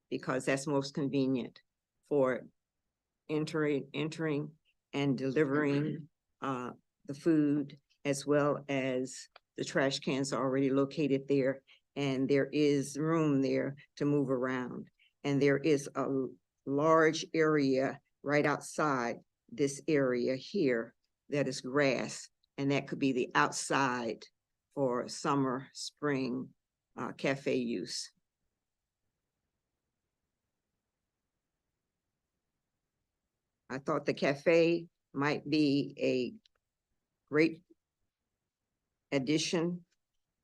Because that's most convenient for entering and delivering the food, as well as the trash cans are already located there, and there is room there to move around. And there is a large area right outside this area here that is grass, and that could be the outside for summer, spring cafe use. I thought the cafe might be a great addition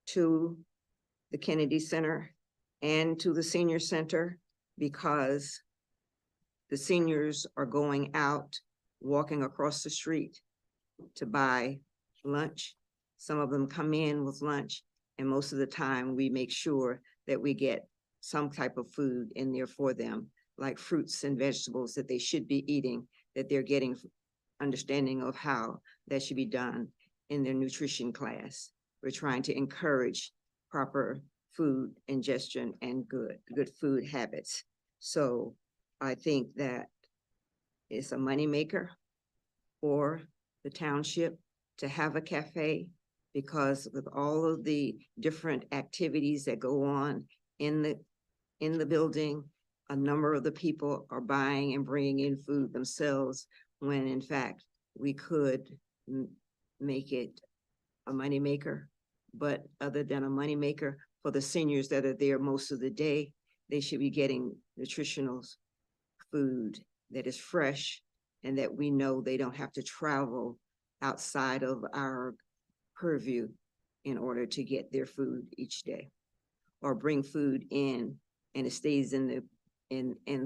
to the Kennedy Center and to the senior center, because the seniors are going out, walking across the street to buy lunch. Some of them come in with lunch, and most of the time we make sure that we get some type of food in there for them, like fruits and vegetables that they should be eating, that they're getting understanding of how that should be done in their nutrition class. We're trying to encourage proper food ingestion and good food habits. So I think that it's a moneymaker for the township to have a cafe, because with all of the different activities that go on in the building, a number of the people are buying and bringing in food themselves, when in fact we could make it a moneymaker. But other than a moneymaker, for the seniors that are there most of the day, they should be getting nutritional food that is fresh and that we know they don't have to travel outside of our purview in order to get their food each day, or bring food in and it stays in the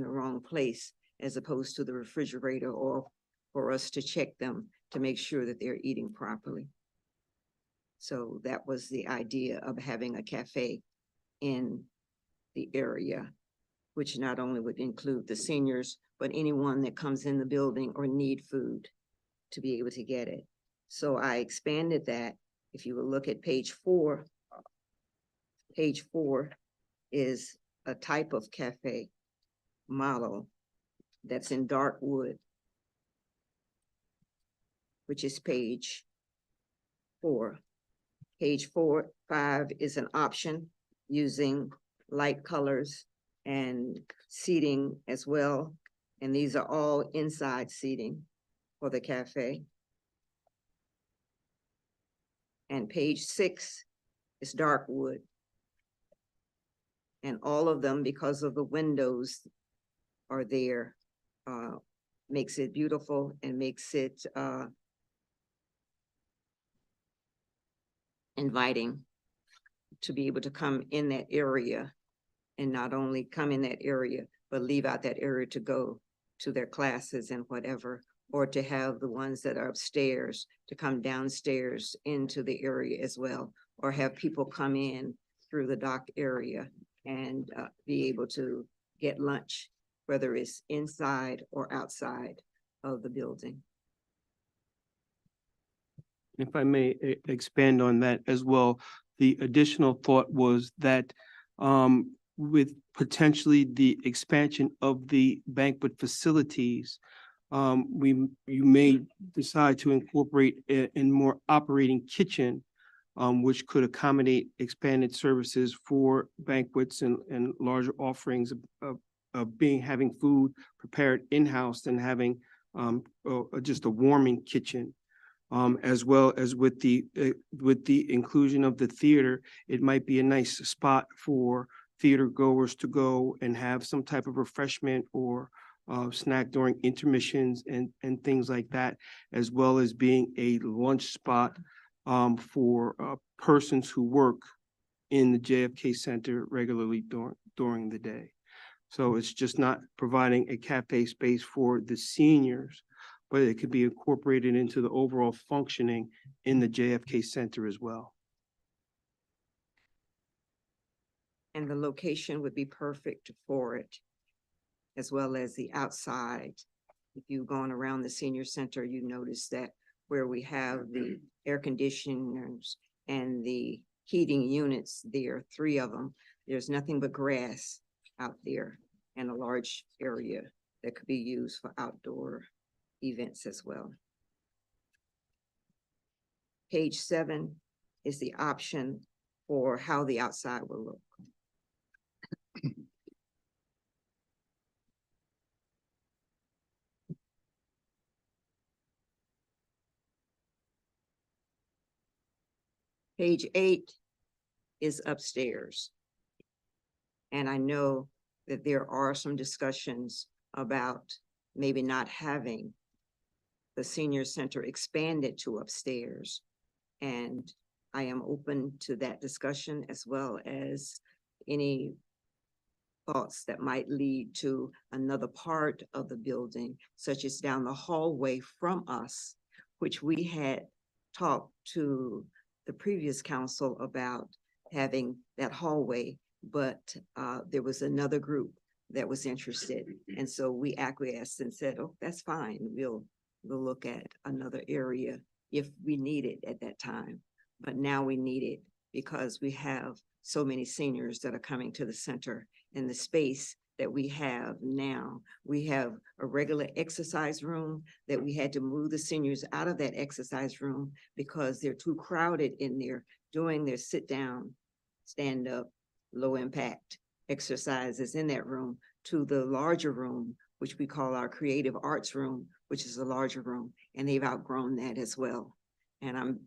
wrong place, as opposed to the refrigerator, or for us to check them to make sure that they're eating properly. So that was the idea of having a cafe in the area, which not only would include the seniors, but anyone that comes in the building or need food to be able to get it. So I expanded that. If you will look at page 4 is a type of cafe model that's in dark wood, which is page 4. Page 5 is an option using light colors and seating as well. And these are all inside seating for the cafe. And page 6 is dark wood. And all of them, because of the windows are there, makes it beautiful and makes it inviting to be able to come in that area, and not only come in that area, but leave out that area to go to their classes and whatever, or to have the ones that are upstairs to come downstairs into the area as well, or have people come in through the dock area and be able to get lunch, whether it's inside or outside of the building. If I may expand on that as well, the additional thought was that with potentially the expansion of the banquet facilities, you may decide to incorporate a more operating kitchen, which could accommodate expanded services for banquets and larger offerings of having food prepared in-house and having just a warming kitchen. As well as with the inclusion of the theater, it might be a nice spot for theater goers to go and have some type of refreshment or snack during intermissions and things like that, as well as being a lunch spot for persons who work in the JFK Center regularly during the day. So it's just not providing a cafe space for the seniors, but it could be incorporated into the overall functioning in the JFK Center as well. And the location would be perfect for it, as well as the outside. If you've gone around the senior center, you notice that where we have the air conditioners and the heating units, there are 3 of them. There's nothing but grass out there and a large area that could be used for outdoor events as well. Page 7 is the option for how the outside will look. Page 8 is upstairs. And I know that there are some discussions about maybe not having the senior center expanded to upstairs. And I am open to that discussion, as well as any thoughts that might lead to another part of the building, such as down the hallway from us, which we had talked to the previous council about having that hallway, but there was another group that was interested. And so we acquiesced and said, oh, that's fine. We'll look at another area if we need it at that time. But now we need it because we have so many seniors that are coming to the center, and the space that we have now. We have a regular exercise room that we had to move the seniors out of that exercise room because they're too crowded in there doing their sit down, stand up, low impact exercises in that room, to the larger room, which we call our creative arts room, which is a larger room, and they've outgrown that as well. And I'm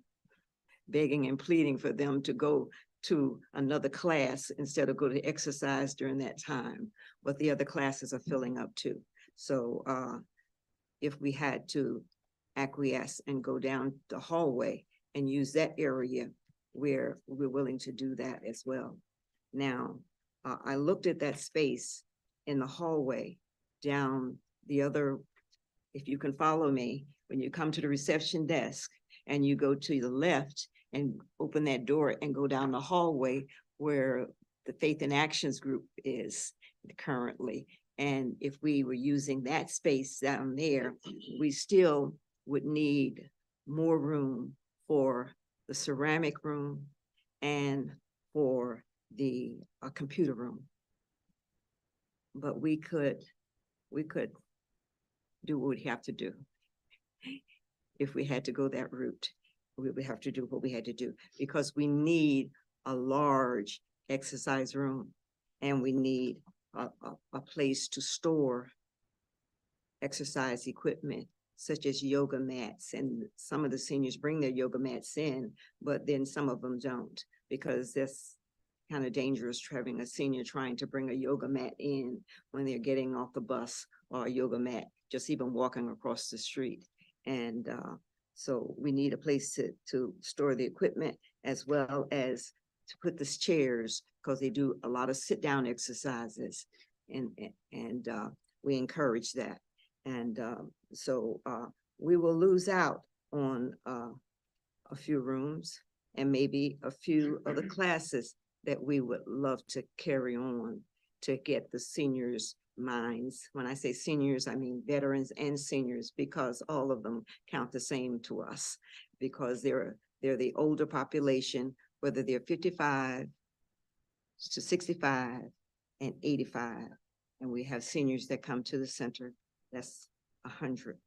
begging and pleading for them to go to another class instead of go to exercise during that time, but the other classes are filling up too. So if we had to acquiesce and go down the hallway and use that area, where we're willing to do that as well. Now, I looked at that space in the hallway down the other, if you can follow me, when you come to the reception desk and you go to the left and open that door and go down the hallway where the Faith in Actions group is currently. And if we were using that space down there, we still would need more room for the ceramic room and for the computer room. But we could do what we have to do. If we had to go that route, we would have to do what we had to do, because we need a large exercise room and we need a place to store exercise equipment such as yoga mats. And some of the seniors bring their yoga mats in, but then some of them don't, because that's kind of dangerous having a senior trying to bring a yoga mat in when they're getting off the bus, or a yoga mat just even walking across the street. And so we need a place to store the equipment, as well as to put the chairs, because they do a lot of sit-down exercises, and we encourage that. And so we will lose out on a few rooms and maybe a few of the classes that we would love to carry on to get the seniors' minds. When I say seniors, I mean veterans and seniors, because all of them count the same to us, because they're the older population, whether they're 55 to 65 and 85. And we have seniors that come to the center, that's 100.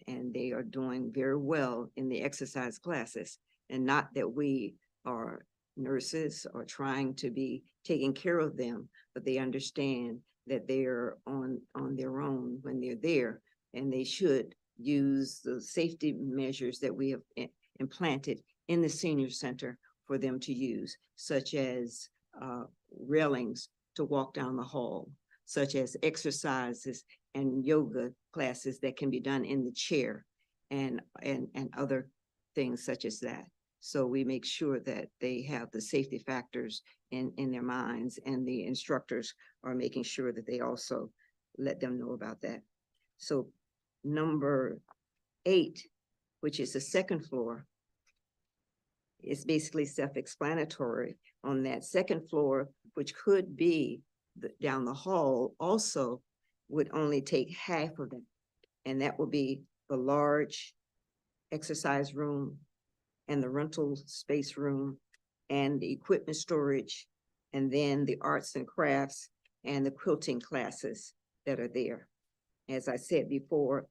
And they are doing very well in the exercise classes. And not that we are nurses or trying to be taking care of them, but they understand that they're on their own when they're there, and they should use the safety measures that we have implanted in the senior center for them to use, such as railings to walk down the hall, such as exercises and yoga classes that can be done in the chair, and other things such as that. So we make sure that they have the safety factors in their minds, and the instructors are making sure that they also let them know about that. So number 8, which is the second floor, is basically self-explanatory. On that second floor, which could be down the hall, also would only take half of them. And that would be the large exercise room and the rental space room and the equipment storage, and then the arts and crafts and the quilting classes that are there. As I said before,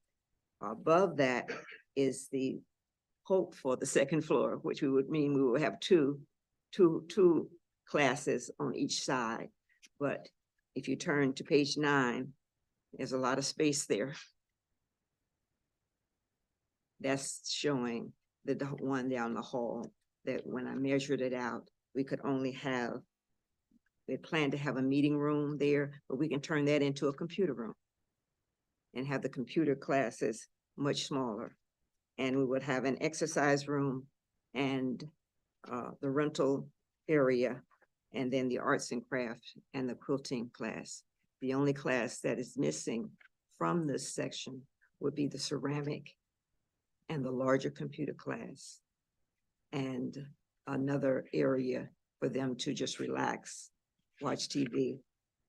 above that is the hope for the second floor, which would mean we will have two classes on each side. But if you turn to page 9, there's a lot of space there. That's showing the one down the hall, that when I measured it out, we could only have, we planned to have a meeting room there, but we can turn that into a computer room and have the computer classes much smaller. And we would have an exercise room and the rental area, and then the arts and crafts and the quilting class. The only class that is missing from this section would be the ceramic and the larger computer class, and another area for them to just relax, watch TV,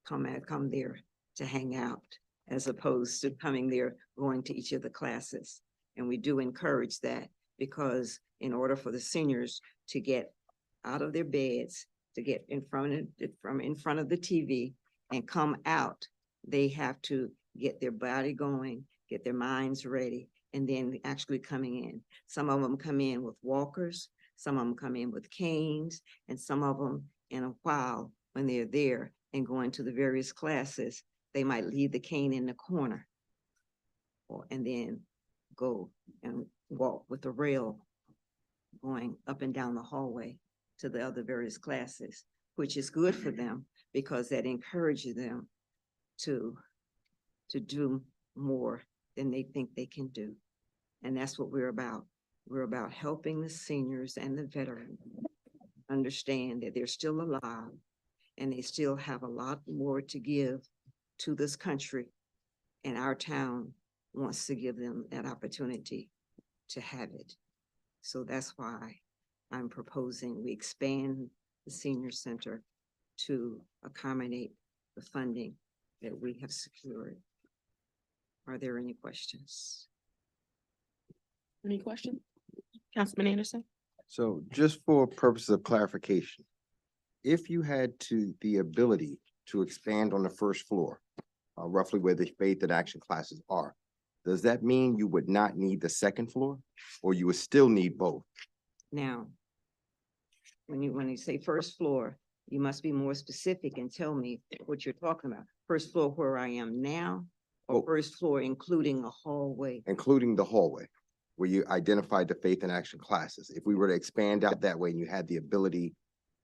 come there to hang out, as opposed to coming there, going to each of the classes. And we do encourage that, because in order for the seniors to get out of their beds, to get in front of the TV and come out, they have to get their body going, get their minds ready, and then actually coming in. Some of them come in with walkers, some of them come in with canes, and some of them, in a while, when they're there and going to the various classes, they might leave the cane in the corner, and then go and walk with the rail going up and down the hallway to the other various classes, which is good for them, because that encourages them to do more than they think they can do. And that's what we're about. We're about helping the seniors and the veterans understand that they're still alive and they still have a lot more to give to this country. And our town wants to give them that opportunity to have it. So that's why I'm proposing we expand the senior center to accommodate the funding that we have secured. Are there any questions? Any questions? Councilman Anderson? So just for purposes of clarification, if you had the ability to expand on the first floor, roughly where the faith and action classes are, does that mean you would not need the second floor, or you would still need both? Now, when you say first floor, you must be more specific and tell me what you're talking about. First floor where I am now, or Oh. first floor including a hallway? Including the hallway, where you identified the faith and action classes. If we were to expand out that way and you had the ability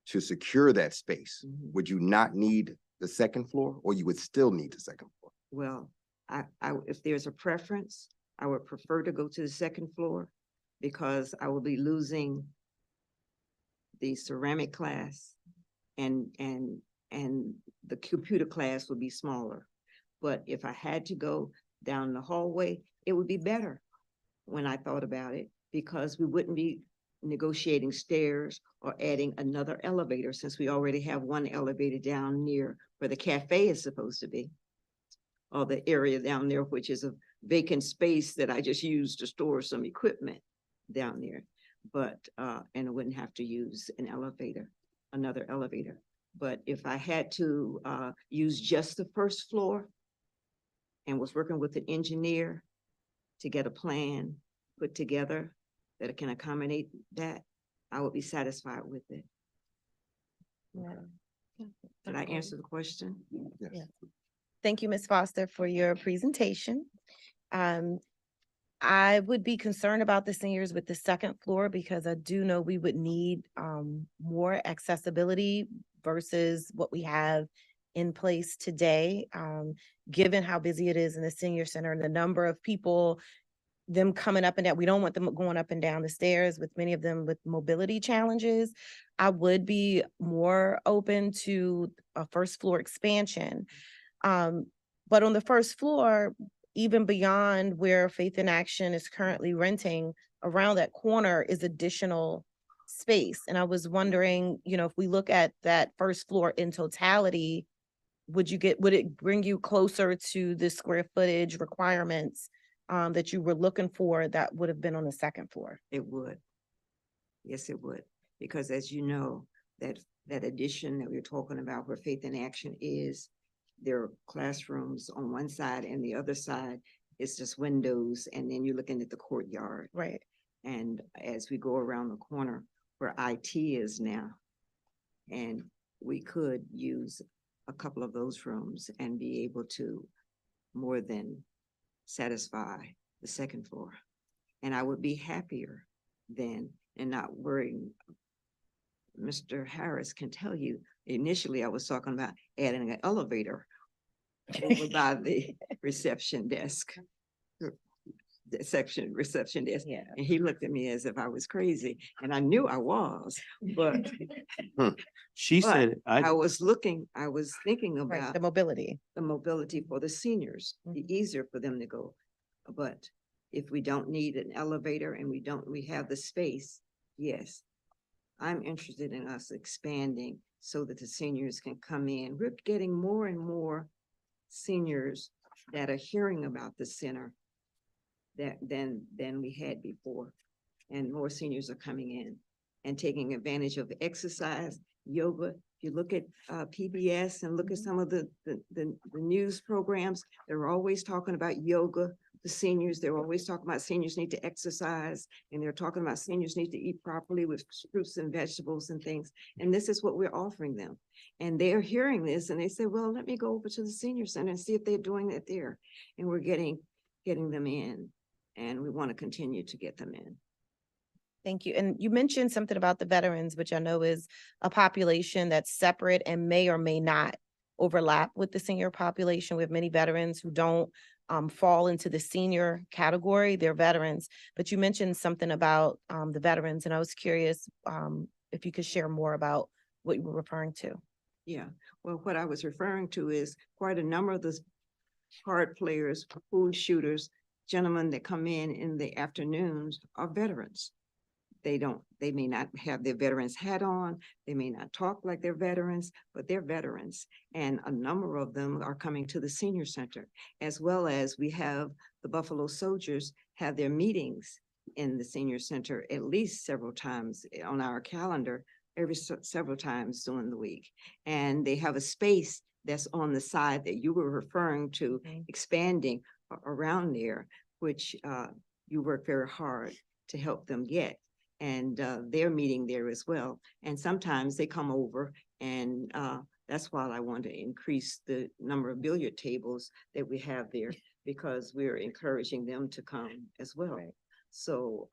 to secure that space, Mhm. would you not need the second floor, or you would still need the second floor? Well, if there's a preference, I would prefer to go to the second floor because I will be losing the ceramic class and the computer class would be smaller. But if I had to go down the hallway, it would be better when I thought about it, because we wouldn't be negotiating stairs or adding another elevator, since we already have one elevator down near where the cafe is supposed to be. Or the area down there, which is a vacant space that I just used to store some equipment down there. But, and I wouldn't have to use an elevator, another elevator. But if I had to use just the first floor and was working with an engineer to get a plan put together that can accommodate that, I would be satisfied with it. Did I answer the question? Yes. Thank you, Ms. Foster, for your presentation. I would be concerned about the seniors with the second floor because I do know we would need more accessibility versus what we have in place today. Given how busy it is in the senior center and the number of people, them coming up and down, we don't want them going up and down the stairs, with many of them with mobility challenges. I would be more open to a first floor expansion. But on the first floor, even beyond where Faith in Action is currently renting, around that corner is additional space. And I was wondering, if we look at that first floor in totality, would it bring you closer to the square footage requirements that you were looking for that would have been on the second floor? It would. Yes, it would. Because as you know, that addition that we're talking about where Faith in Action is, there are classrooms on one side and the other side is just windows. And then you're looking at the courtyard. Right. And as we go around the corner where IT is now, and we could use a couple of those rooms and be able to more than satisfy the second floor. And I would be happier then and not worrying. Mr. Harris can tell you, initially I was talking about adding an elevator over by the reception desk. Reception desk. Yeah. And he looked at me as if I was crazy, and I knew I was, but She But said, I was thinking Right, about the mobility. the mobility for the seniors, be easier for them to go. But if we don't need an elevator and we have the space, yes. I'm interested in us expanding so that the seniors can come in. We're getting more and more seniors that are hearing about the center than we had before. And more seniors are coming in and taking advantage of exercise, yoga. If you look at PBS and look at some of the news programs, they're always talking about yoga. The seniors, they're always talking about seniors need to exercise, and they're talking about seniors need to eat properly with fruits and vegetables and things. And this is what we're offering them. And they're hearing this and they say, well, let me go over to the senior center and see if they're doing it there. And we're getting them in, and we want to continue to get them in. Thank you. And you mentioned something about the veterans, which I know is a population that's separate and may or may not overlap with the senior population. We have many veterans who don't fall into the senior category. They're veterans, but you mentioned something about the veterans, and I was curious if you could share more about what you were referring to. Yeah, well, what I was referring to is quite a number of the card players, pool shooters, gentlemen that come in the afternoons are veterans. they may not have their veterans hat on, they may not talk like they're veterans, but they're veterans. And a number of them are coming to the senior center, as well as we have the Buffalo Soldiers have their meetings in the senior center at least several times on our calendar, several times during the week. And they have a space that's on the side that you were referring to, expanding around there, which you work very hard to help them get. And they're meeting there as well. And sometimes they come over, and that's why I want to increase the number of billiard tables that we have there, because we're encouraging them to come as well. Right. So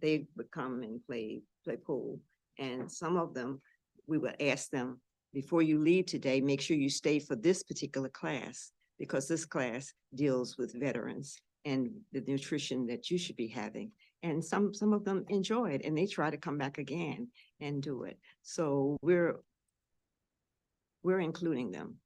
they would come and play pool. And some of them, we would ask them, before you leave today, make sure you stay for this particular class, because this class deals with veterans and the nutrition that you should be having. And some of them enjoy it, and they try to come back again and do it. So we're including them.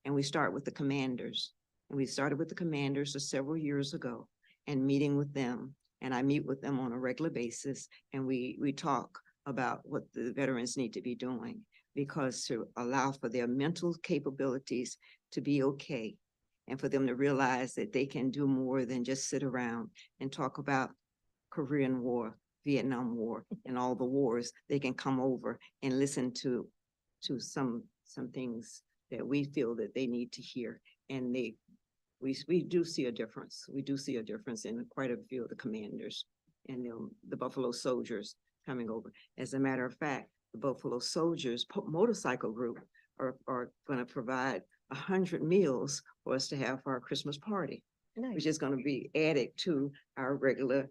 And we start with the commanders. And we started with the commanders several years ago and meeting with them. And I meet with them on a regular basis, and we talk about what the veterans need to be doing, because to allow for their mental capabilities to be okay, and for them to realize that they can do more than just sit around and talk about Korean War, Vietnam War, and all the wars. They can come over and listen to some things that we feel that they need to hear. And we do see a difference. We do see a difference in quite a few of the commanders and the Buffalo Soldiers coming over. As a matter of fact, the Buffalo Soldiers motorcycle group are going to provide 100 meals for us to have for our Christmas party, which is going to be added to our regular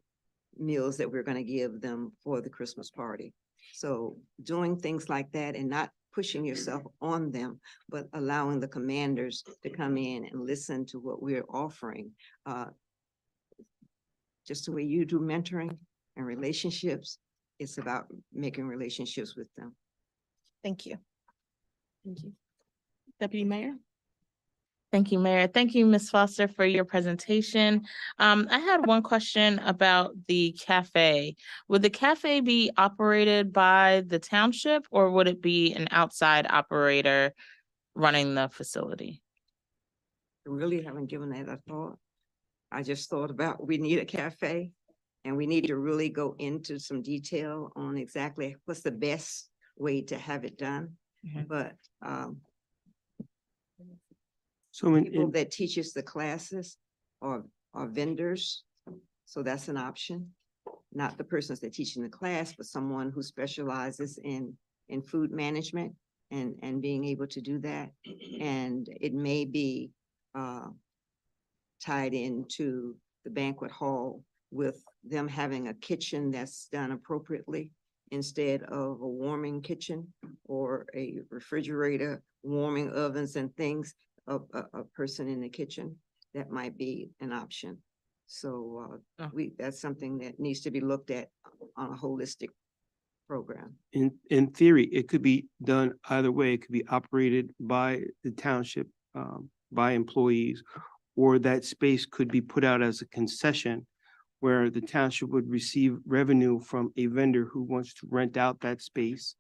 meals that we're going to give them for the Christmas party. So doing things like that and not pushing yourself on them, but allowing the commanders to come in and listen to what we're offering. Just the way you do mentoring and relationships, it's about making relationships with them. Thank you. Thank you. Deputy Mayor? Thank you, Mayor. Thank you, Ms. Foster, for your presentation. I had one question about the cafe. Would the cafe be operated by the township, or would it be an outside operator running the facility? I really haven't given that a thought. I just thought about, we need a cafe, and we need to really go into some detail on exactly what's the best way to have it done. Mhm. But So people that teaches the classes are vendors. So that's an option. Not the persons that teach in the class, but someone who specializes in food management and being able to do that. And it may be tied into the banquet hall with them having a kitchen that's done appropriately instead of a warming kitchen or a refrigerator, warming ovens and things. A person in the kitchen, that might be an option. So that's something that needs to be looked at on a holistic program. in theory, it could be done either way. It could be operated by the township, by employees, or that space could be put out as a concession where the township would receive revenue from a vendor who wants to rent out that space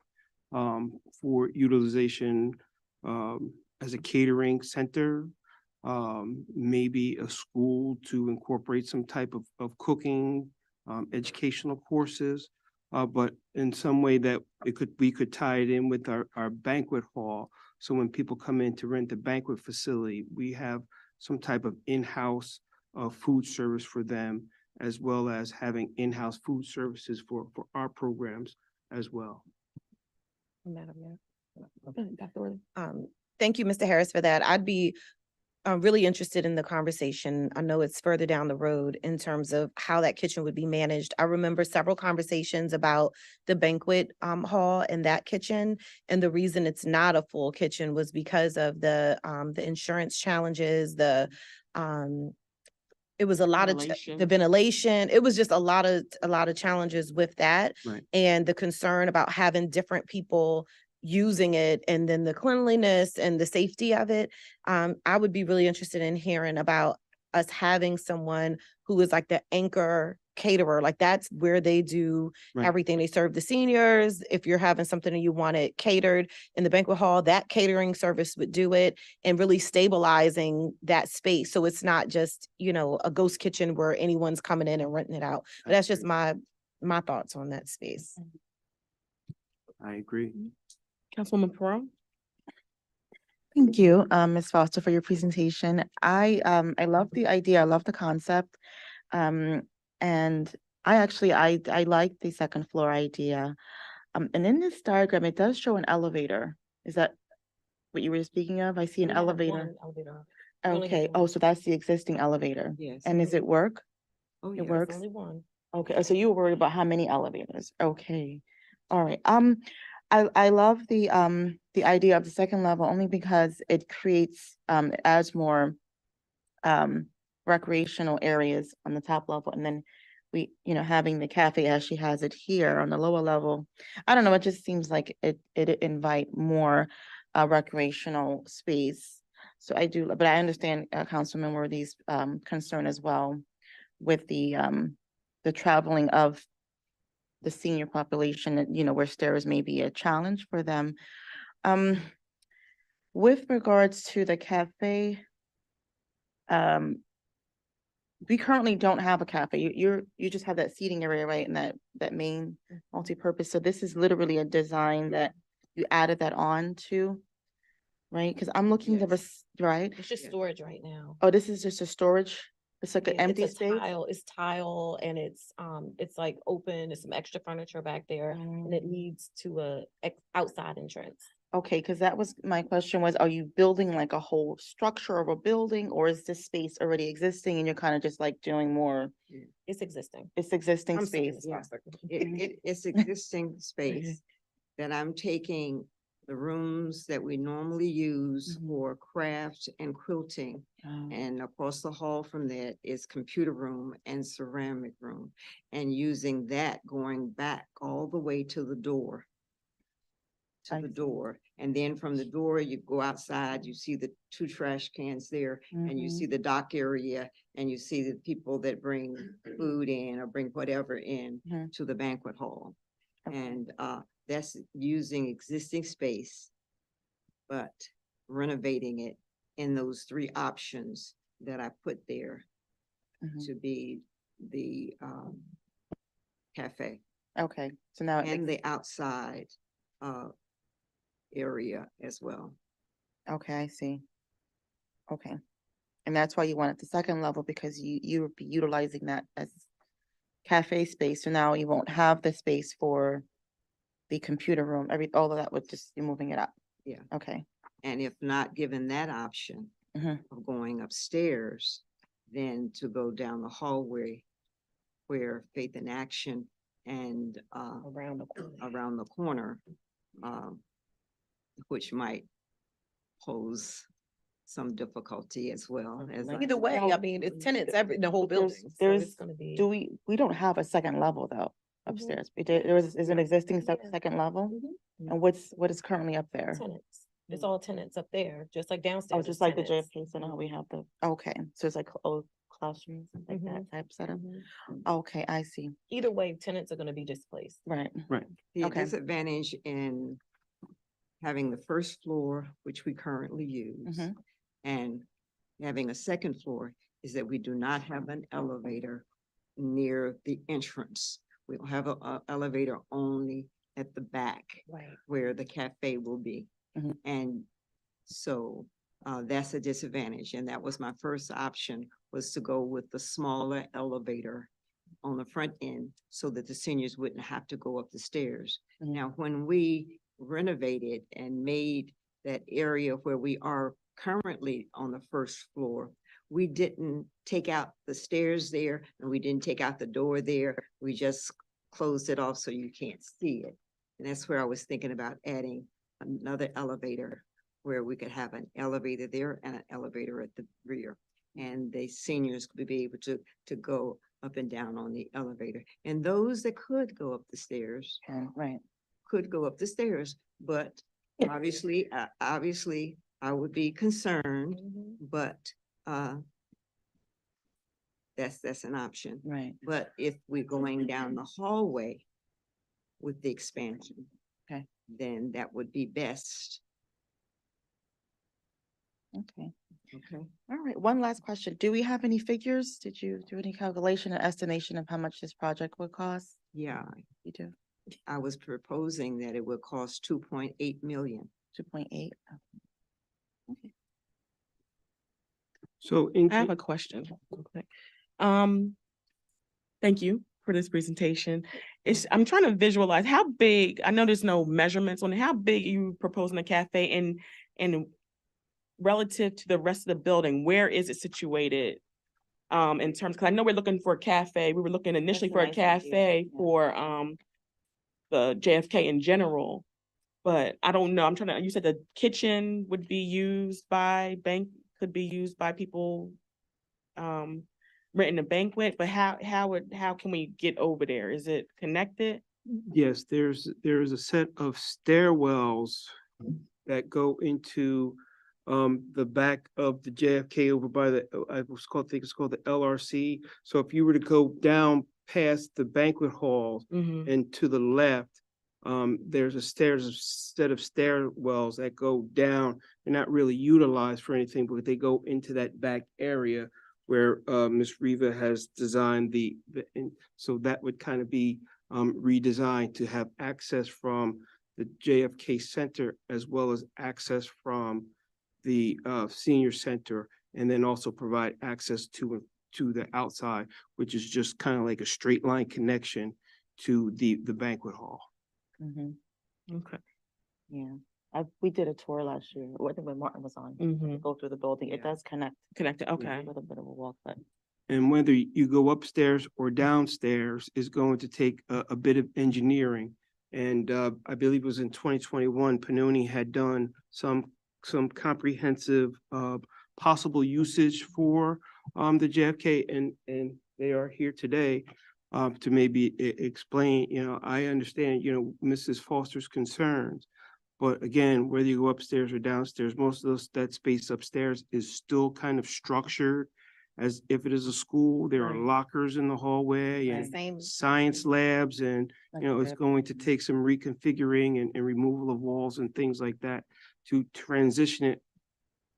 for utilization as a catering center, maybe a school to incorporate some type of cooking, educational courses, but in some way that we could tie it in with our banquet hall. So when people come in to rent the banquet facility, we have some type of in-house food service for them, as well as having in-house food services for our programs as well. Madam Mayor. Dr. Worthing? Thank you, Mr. Harris, for that. I'd be really interested in the conversation. I know it's further down the road in terms of how that kitchen would be managed. I remember several conversations about the banquet hall and that kitchen. And the reason it's not a full kitchen was because of the insurance challenges, it was a lot of the ventilation. It was just a lot of challenges with that. Right. And the concern about having different people using it, and then the cleanliness and the safety of it. I would be really interested in hearing about us having someone who is like the anchor caterer, like that's where they do Right. everything. They serve the seniors. If you're having something and you want it catered in the banquet hall, that catering service would do it, and really stabilizing that space. So it's not just, a ghost kitchen where anyone's coming in and renting it out. But that's just my thoughts on that space. I agree. Councilwoman Pearl? Thank you, Ms. Foster, for your presentation. I love the idea. I love the concept. And I like the second floor idea. And in this diagram, it does show an elevator. Is that what you were speaking of? I see an elevator. Okay, oh, so that's the existing elevator. Yes. And does it work? Oh, It yes. works? Only one. Okay, so you were worried about how many elevators? Okay, all right. I love the idea of the second level only because it creates, it adds more recreational areas on the top level, and then we, having the cafe as she has it here on the lower level. I don't know, it just seems like it invite more recreational space. So I do, but I understand Councilman Worthy's concern as well with the traveling of the senior population, where stairs may be a challenge for them. With regards to the cafe, we currently don't have a cafe. You just have that seating area, right? And that main multi-purpose. So this is literally a design that you added that on to, right? Because I'm looking at right? It's just storage right now. Oh, this is just a storage. It's like an Yeah, empty it's a space. It's tile and it's like open, there's some extra furniture back there and it leads to a outside entrance. Okay, because that was my question was, are you building like a whole structure of a building, or is this space already existing and you're kind of just like doing more, It's existing. it's existing I'm sorry, space? Ms. Foster. It's existing space that I'm taking the rooms that we normally use Mhm. for craft and quilting. Oh, And across the hall from that is computer room and ceramic room. And using that going back all the way to the door. I To the see. door. And then from the door, you go outside, you see the 2 trash cans there, and you Mhm. see the dock area, and you see the people that bring food in or bring whatever in Mhm. to the banquet hall. Okay. And that's using existing space, but renovating it in those 3 options that I put there Mhm. to be the cafe Okay, so now, and the outside area as well. okay, I see. Okay. And that's why you wanted the second level, because you would be utilizing that as cafe space. So now you won't have the space for the computer room, all of that would just be moving it up. Yeah. Okay. And if not given that option Mhm. of going upstairs, then to go down the hallway where Faith in Action and Around the corner. around the corner, which might pose some difficulty as well as. Either way, I mean, it's tenants, the whole But there's- building, so there's- it's gonna be. we don't have a second level though upstairs. Is an existing second level? Mhm. And what is currently up there? Tenants. It's all tenants up there, just like downstairs. Oh, is just like the tenants. JFK Center, how we have the, okay, so it's like old classrooms, and like that type setup. Mhm. Okay, I see, Either way, tenants are gonna be displaced. right. The Okay. disadvantage in having the first floor, which we currently use, Mhm. and having a second floor is that we do not have an elevator near the entrance. We'll have a elevator only at the back Right. where the cafe will be. Mhm. And so that's a disadvantage. And that was my first option, was to go with the smaller elevator on the front end so that the seniors wouldn't have to go up the stairs. Mhm. Now, when we renovated and made that area where we are currently on the first floor, we didn't take out the stairs there and we didn't take out the door there. We just closed it off so you can't see it. And that's where I was thinking about adding another elevator where we could have an elevator there and an elevator at the rear. And the seniors could be able to go up and down on the elevator. And those that could go up the stairs Right, could go up the stairs, but obviously, I would be concerned, Mhm. but that's an option. Right. But if we're going down the hallway with the expansion. Okay. Then that would be best. Okay. Okay. All right. One last question. Do we have any figures? Did you do any calculation or estimation of how much this project would cost? Yeah, You do. I was proposing that it would cost 2.8 million. 2.8. Okay. So in, I have a question. real quick. Thank you for this presentation. I'm trying to visualize how big, I know there's no measurements on it, how big are you proposing a cafe and relative to the rest of the building, where is it situated? In terms, because I know we're looking for a cafe, we were looking initially a for a nice idea, cafe yeah. for the JFK in general. But I don't know, you said the kitchen would be used by could be used by people renting a banquet, but how can we get over there? Is it connected? yes, there is a set of stairwells that go into the back of the JFK over by the, I think it's called the LRC. So if you were to go down past the banquet hall Mhm. and to the left, there's a set of stairwells that go down. They're not really utilized for anything, but they go into that back area where Ms. Riva has designed and so that would kind of be redesigned to have access from the JFK Center as well as access from the senior center, and then also provide access to the outside, which is just kind of like a straight line connection to the banquet hall. Mhm. Okay. Yeah. We did a tour last year, I think when Martin was on, to Mhm. go through the building. It Yeah. does connect. Connected, It's okay. A little bit of a walk, but. And whether you go upstairs or downstairs is going to take a bit of engineering. And I believe it was in 2021, Panoni had done some comprehensive possible usage for the JFK, and they are here today to maybe explain, I understand, Mrs. Foster's concerns. But again, whether you go upstairs or downstairs, most of that space upstairs is still kind of structured as if it is a school. There are Right. lockers in the hallway Right. and Same. science labs, and it's Like, going to take some reconfiguring and removal of walls and things like that to transition it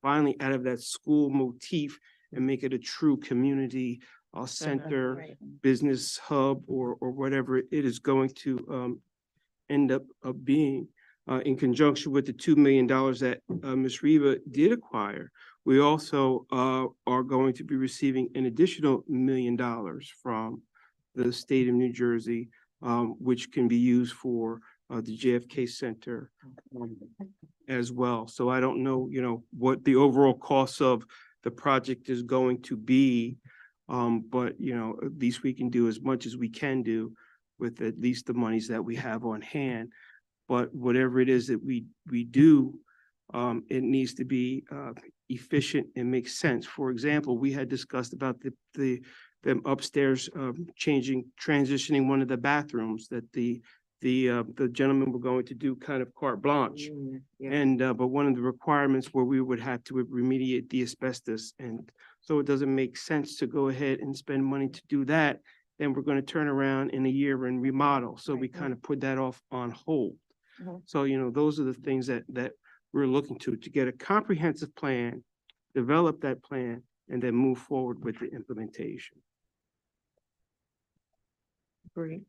finally out of that school motif and make it a true community center, Right. business hub, or whatever it is going to end up being. In conjunction with the $2 million that Ms. Riva did acquire, we also are going to be receiving an additional $1 million from the state of New Jersey, which can be used for the JFK Center as well. So I don't know, what the overall cost of the project is going to be. But, at least we can do as much as we can do with at least the monies that we have on hand. But whatever it is that we do, it needs to be efficient and make sense. For example, we had discussed about them upstairs transitioning one of the bathrooms that the gentleman were going to do kind of carte blanche. Yeah. And but one of the requirements where we would have to remediate the asbestos, and so it doesn't make sense to go ahead and spend money to do that. Then we're going to turn around in a year and remodel. So we kind of put that off on hold. Mhm. So, those are the things that we're looking to get a comprehensive plan, develop that plan, and then move forward with the implementation. Great.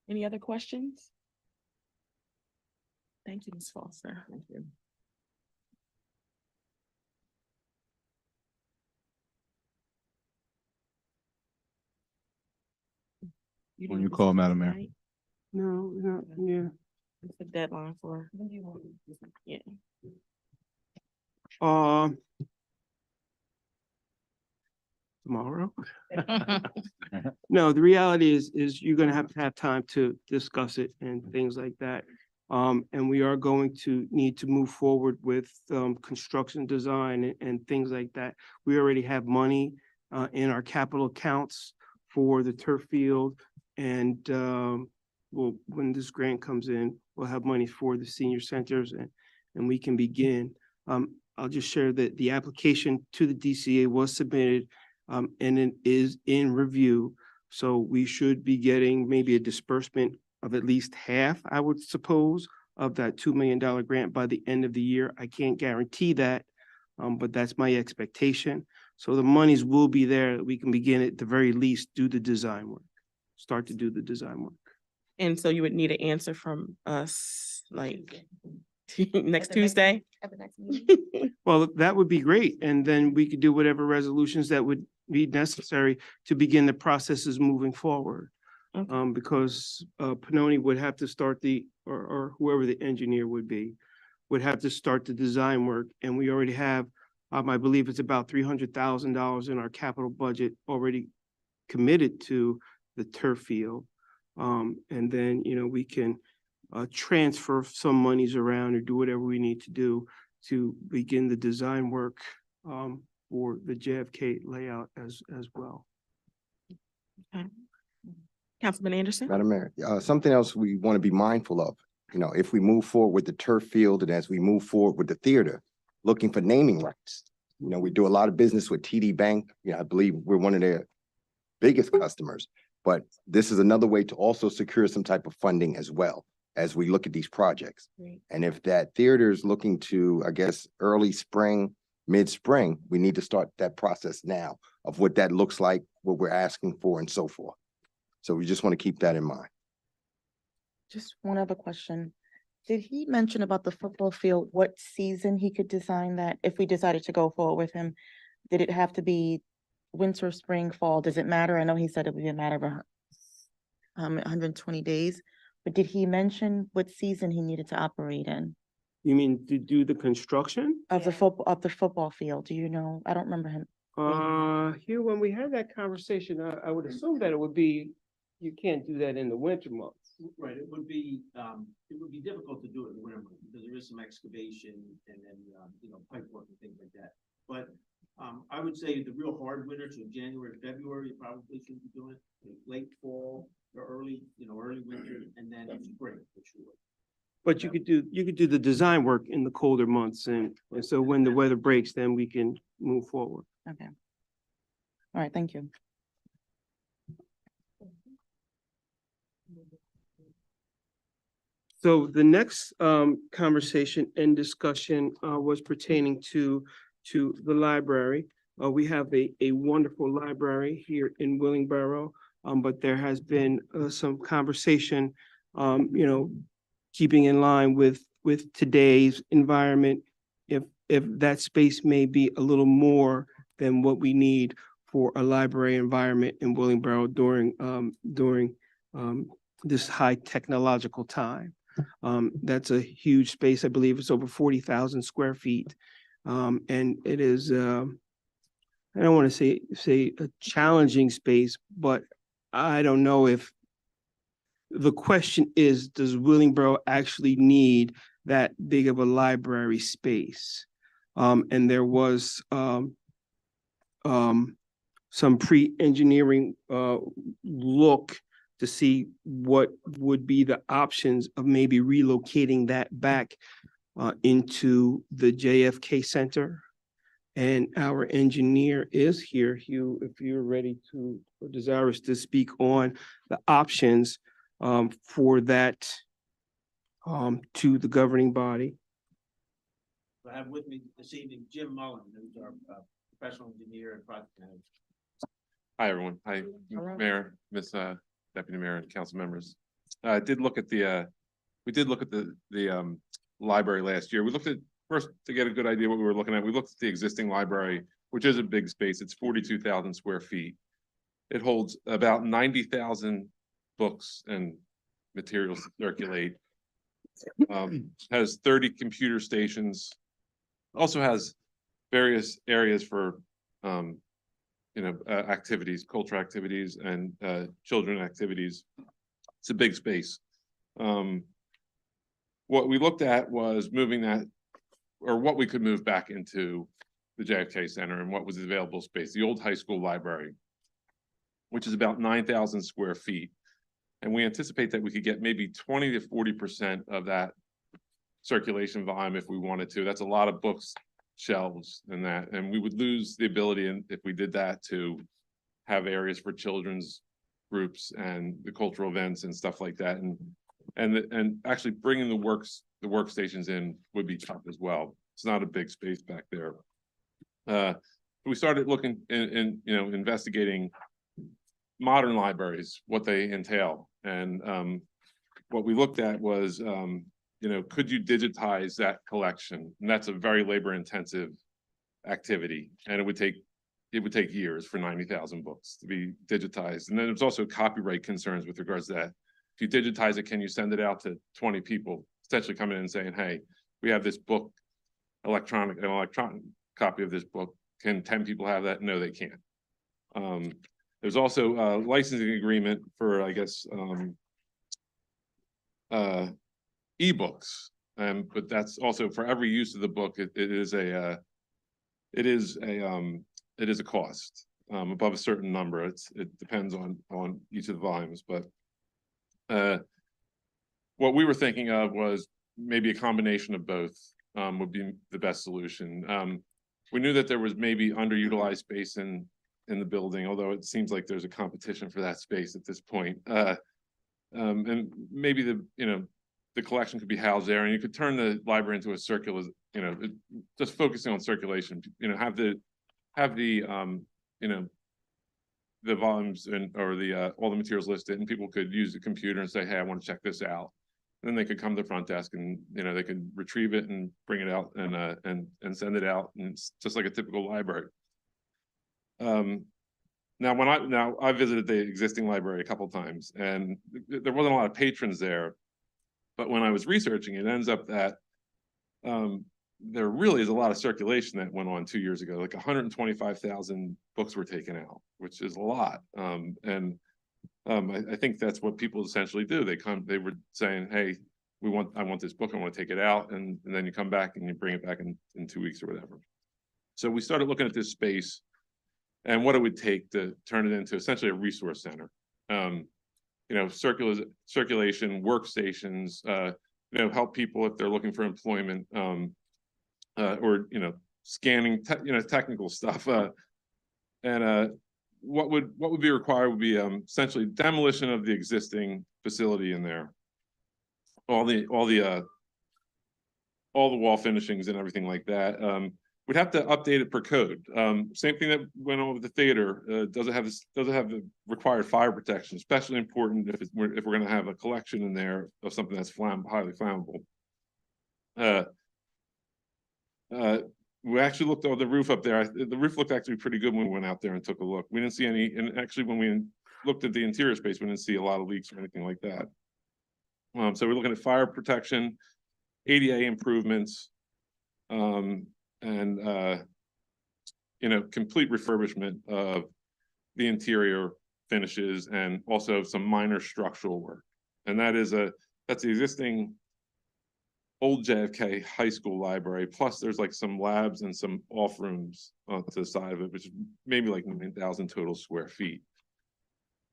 Any other questions? Thank you, Ms. Foster. Thank you. When you call, Madam Mayor. No, yeah. What's the deadline for? Yeah. Tomorrow? No, the reality is you're gonna have to have time to discuss it and things like that. And we are going to need to move forward with construction design and things like that. We already have money in our capital accounts for the turf field. And when this grant comes in, we'll have money for the senior centers and we can begin. I'll just share that the application to the DCA was submitted and it is in review. So we should be getting maybe a disbursement of at least half, I would suppose, of that $2 million grant by the end of the year. I can't guarantee that, but that's my expectation. So the monies will be there. We can begin at the very least, do the design work, start to do the design work. And so you would need an answer from us, like, next Tuesday? At the next meeting. Well, that would be great. And then we could do whatever resolutions that would be necessary to begin the processes moving forward. Okay. Because Pannoni would have to start or whoever the engineer would be, would have to start the design work. And we already have, I believe it's about $300,000 in our capital budget already committed to the turf field. And then, we can transfer some monies around or do whatever we need to do to begin the design work for the JFK layout as well. Councilman Anderson? Madam Mayor, something else we want to be mindful of, if we move forward with the turf field and as we move forward with the theater, looking for naming rights. We do a lot of business with TD Bank. I believe we're one of their biggest customers, but this is another way to also secure some type of funding as well as we look at these projects. Great. And if that theater is looking to, I guess, early spring, mid-spring, we need to start that process now of what that looks like, what we're asking for and so forth. So we just want to keep that in mind. Just one other question. Did he mention about the football field, what season he could design that if we decided to go forward with him? Did it have to be winter, spring, fall? Does it matter? I know he said it would be a matter of 120 days, but did he mention what season he needed to operate in? You mean to do the construction? Of the football field? Do you know? I don't remember him. Here, when we had that conversation, I would assume that it would be, you can't do that in the winter months. Right, it would be difficult to do it in the winter months because there is some excavation and then, pipe work and things like that. But, I would say the real hard winter, so January, February, you probably should be doing it, late fall or early winter and then spring for sure. But you could do the design work in the colder months and so when the weather breaks, then we can move forward. Okay. All right, thank you. So the next conversation and discussion was pertaining to the library. We have a wonderful library here in Willingboro, but there has been some conversation, keeping in line with today's environment, if that space may be a little more than what we need for a library environment in Willingboro during this high technological time. That's a huge space. I believe it's over 40,000 square feet. And it is, I don't want to say a challenging space, but I don't know if the question is, does Willingboro actually need that big of a library space? And there was some pre-engineering look to see what would be the options of maybe relocating that back into the JFK Center. And our engineer is here, Hugh, if you're ready to, or desirous to speak on the options for that to the governing body. I have with me this evening Jim Mullen, who's our professional engineer and project manager. Hi, everyone. Hi, Mayor, Ms. Deputy Mayor and council members. We did look at the library last year. We looked at, first to get a good idea what we were looking at, we looked at the existing library, which is a big space. It's 42,000 square feet. It holds about 90,000 books and materials to circulate. Has 30 computer stations. Also has various areas for activities, cultural activities and children activities. It's a big space. What we looked at was moving that, or what we could move back into the JFK Center and what was the available space, the old high school library, which is about 9,000 square feet. And we anticipate that we could get maybe 20 to 40% of that circulation volume if we wanted to. That's a lot of books shelves and that, and we would lose the ability, and if we did that, to have areas for children's groups and the cultural events and stuff like that, and actually bringing the workstations in would be tough as well. It's not a big space back there. We started looking in investigating modern libraries, what they entail, and what we looked at was could you digitize that collection? And that's a very labor intensive activity, and it would take years for 90,000 books to be digitized. And then there's also copyright concerns with regards to that. If you digitize it, can you send it out to 20 people, essentially coming in and saying, hey, we have this book, an electronic copy of this book. Can 10 people have that? No, they can't. There's also a licensing agreement for, I guess, ebooks, but that's also for every use of the book. It is a cost above a certain number. It depends on each of the volumes, but what we were thinking of was maybe a combination of both would be the best solution. We knew that there was maybe underutilized space in the building, although it seems like there's a competition for that space at this point. And maybe the collection could be housed there, and you could turn the library into a circular, just focusing on circulation, have the volumes or all the materials listed, and people could use the computer and say, hey, I want to check this out. And then they could come to the front desk and, they could retrieve it and bring it out and send it out. And it's just like a typical library. Now I visited the existing library a couple times, and there wasn't a lot of patrons there. But when I was researching, it ends up that there really is a lot of circulation that went on 2 years ago. Like 125,000 books were taken out, which is a lot. I think that's what people essentially do. They were saying, hey, I want this book, I want to take it out. And then you come back and you bring it back in 2 weeks or whatever. So we started looking at this space and what it would take to turn it into essentially a resource center. Circulation, workstations, help people if they're looking for employment, or scanning, technical stuff. What would be required would be essentially demolition of the existing facility in there, all the wall finishings and everything like that. We'd have to update it per code. Same thing that went on with the theater. Does it have the required fire protection? Especially important if we're going to have a collection in there of something that's highly flammable. We actually looked on the roof up there. The roof looked actually pretty good when we went out there and took a look. We didn't see any, and actually when we looked at the interior space, we didn't see a lot of leaks or anything like that. So we're looking at fire protection, ADA improvements, and complete refurbishment of the interior finishes, and also some minor structural work. And that's the existing old JFK High School library. Plus there's like some labs and some off rooms to the side of it, which is maybe like 9,000 total square feet.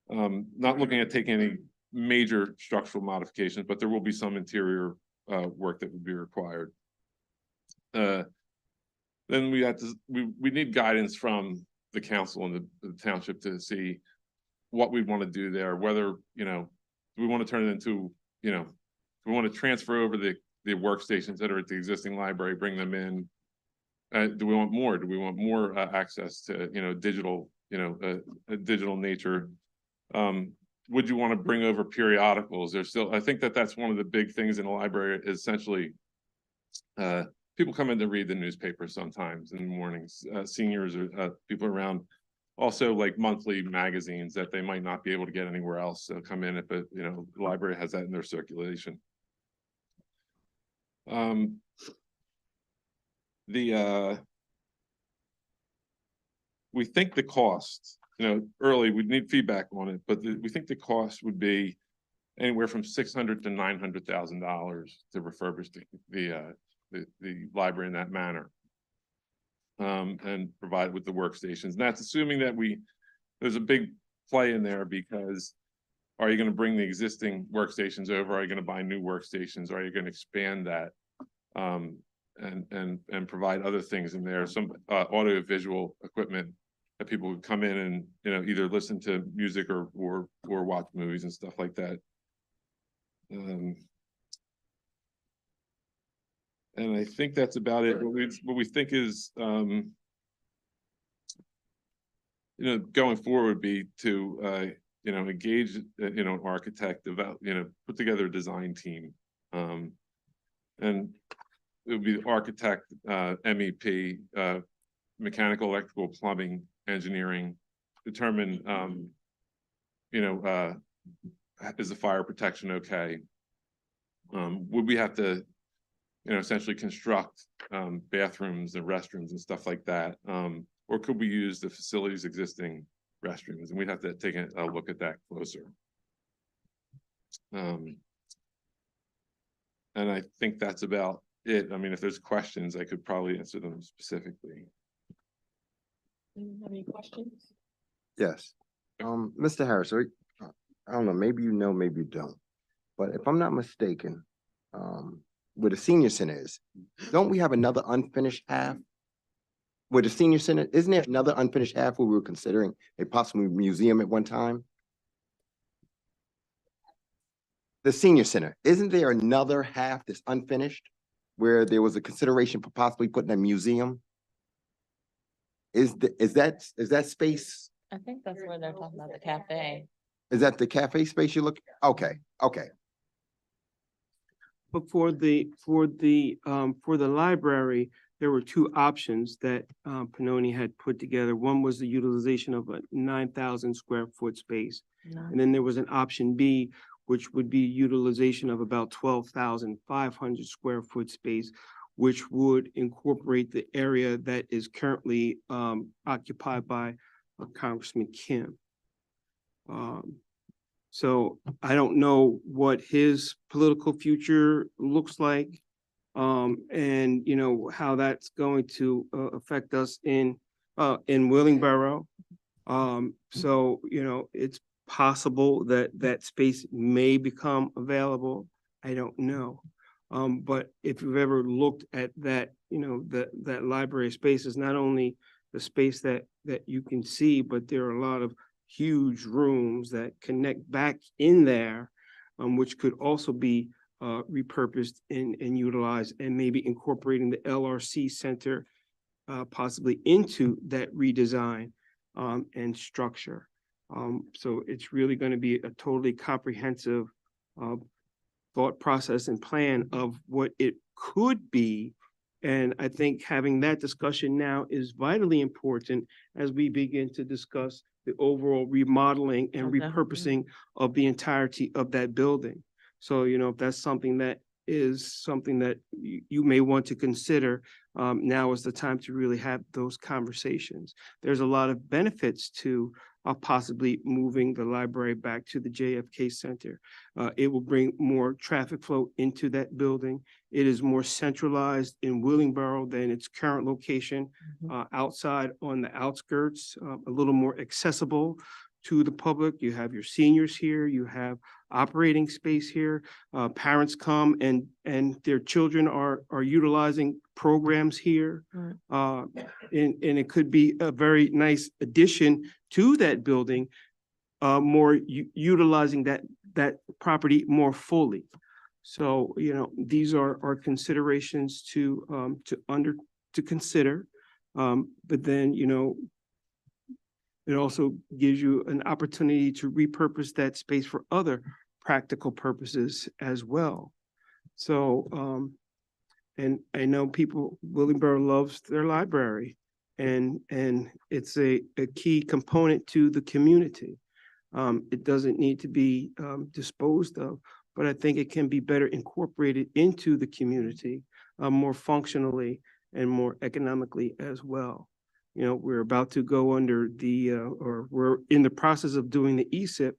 Not looking at taking any major structural modifications, but there will be some interior work that would be required. Then we need guidance from the council and the township to see what we want to do there. Whether do we want to turn it into do we want to transfer over the workstations that are at the existing library, bring them in? Do we want more? Do we want more access to digital digital nature? Would you want to bring over periodicals? I think that's one of the big things in a library is essentially people come in to read the newspaper sometimes in the mornings, seniors or people around. Also like monthly magazines that they might not be able to get anywhere else. So come in, but the library has that in their circulation. We think the cost, early we'd need feedback on it, but we think the cost would be anywhere from $600,000 to $900,000 to refurbish the library in that manner, and provide with the workstations. And that's assuming that there's a big play in there, because are you going to bring the existing workstations over? Are you going to buy new workstations? Are you going to expand that? and provide other things in there, some audio-visual equipment that people would come in and, you know, either listen to music or watch movies and stuff like that. And I think that's about it. What we think is, you know, going forward would be to, you know, engage, you know, an architect, develop, you know, put together a design team. And it would be the architect, MEP, mechanical, electrical, plumbing, engineering, determine, you know, is the fire protection okay? Would we have to, you know, essentially construct bathrooms and restrooms and stuff like that? Or could we use the facility's existing restrooms? And we'd have to take a look at that closer. And I think that's about it. I mean, if there's questions, I could probably answer them specifically. Anyone have any questions? Yes. Mr. Harris, I don't know, maybe you know, maybe you don't. But if I'm not mistaken, where the senior center is, don't we have another unfinished half? Where the senior center, isn't there another unfinished half where we were considering a possible museum at one time? The senior center, isn't there another half that's unfinished? Where there was a consideration for possibly putting a museum? Is that space? I think that's where they're talking about the cafe. Is that the cafe space you look? Okay, okay. But for the library, there were two options that Pannoni had put together. One was the utilization of a 9,000 square foot space. And then there was an option B, which would be utilization of about 12,500 square foot space, which would incorporate the area that is currently occupied by Congressman Kim. So I don't know what his political future looks like, and you know how that's going to affect us in Willingboro. So you know it's possible that that space may become available. I don't know, but if you've ever looked at that, you know that library space is not only the space that you can see, but there are a lot of huge rooms that connect back in there, which could also be repurposed and utilized, and maybe incorporating the LRC Center possibly into that redesign and structure. So it's really going to be a totally comprehensive thought process and plan of what it could be. And I think having that discussion now is vitally important as we begin to discuss the overall remodeling and repurposing of the entirety of that building. So, you know, if that's something that you may want to consider, now is the time to really have those conversations. There's a lot of benefits to possibly moving the library back to the JFK Center. It will bring more traffic flow into that building. It is more centralized in Willingboro than its current location, outside on the outskirts, a little more accessible to the public. You have your seniors here, you have operating space here. Parents come and their children are utilizing programs here. And it could be a very nice addition to that building, more utilizing that property more fully. So, you know, these are considerations to consider. But then, you know, it also gives you an opportunity to repurpose that space for other practical purposes as well. So, and I know Willingboro loves their library, and it's a key component to the community. It doesn't need to be disposed of, but I think it can be better incorporated into the community more functionally and more economically as well. You know, we're about to go under or we're in the process of doing the ESIP.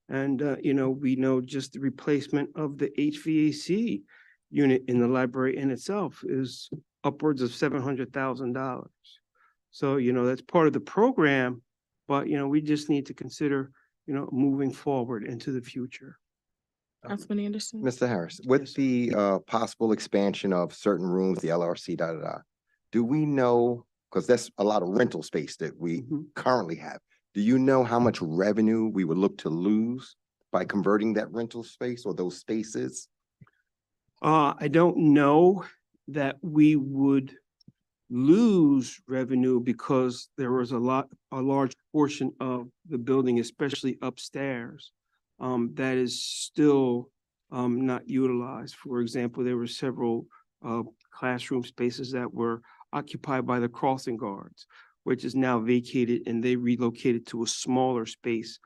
And, you know, we know just the replacement of the HVAC unit in the library in itself is upwards of $700,000. So, you know, that's part of the program, but, you know, we just need to consider, you know, moving forward into the future. Councilman Anderson? Mr. Harris, Yes. with the possible expansion of certain rooms, the LRC, do we know, because that's a lot of rental space that we Mhm. currently have. Do you know how much revenue we would look to lose by converting that rental space or those spaces? I don't know that we would lose revenue because there was a large portion of the building, especially upstairs, that is still not utilized. For example, there were several classroom spaces that were occupied by the crossing guards, which is now vacated, and they relocated to a smaller space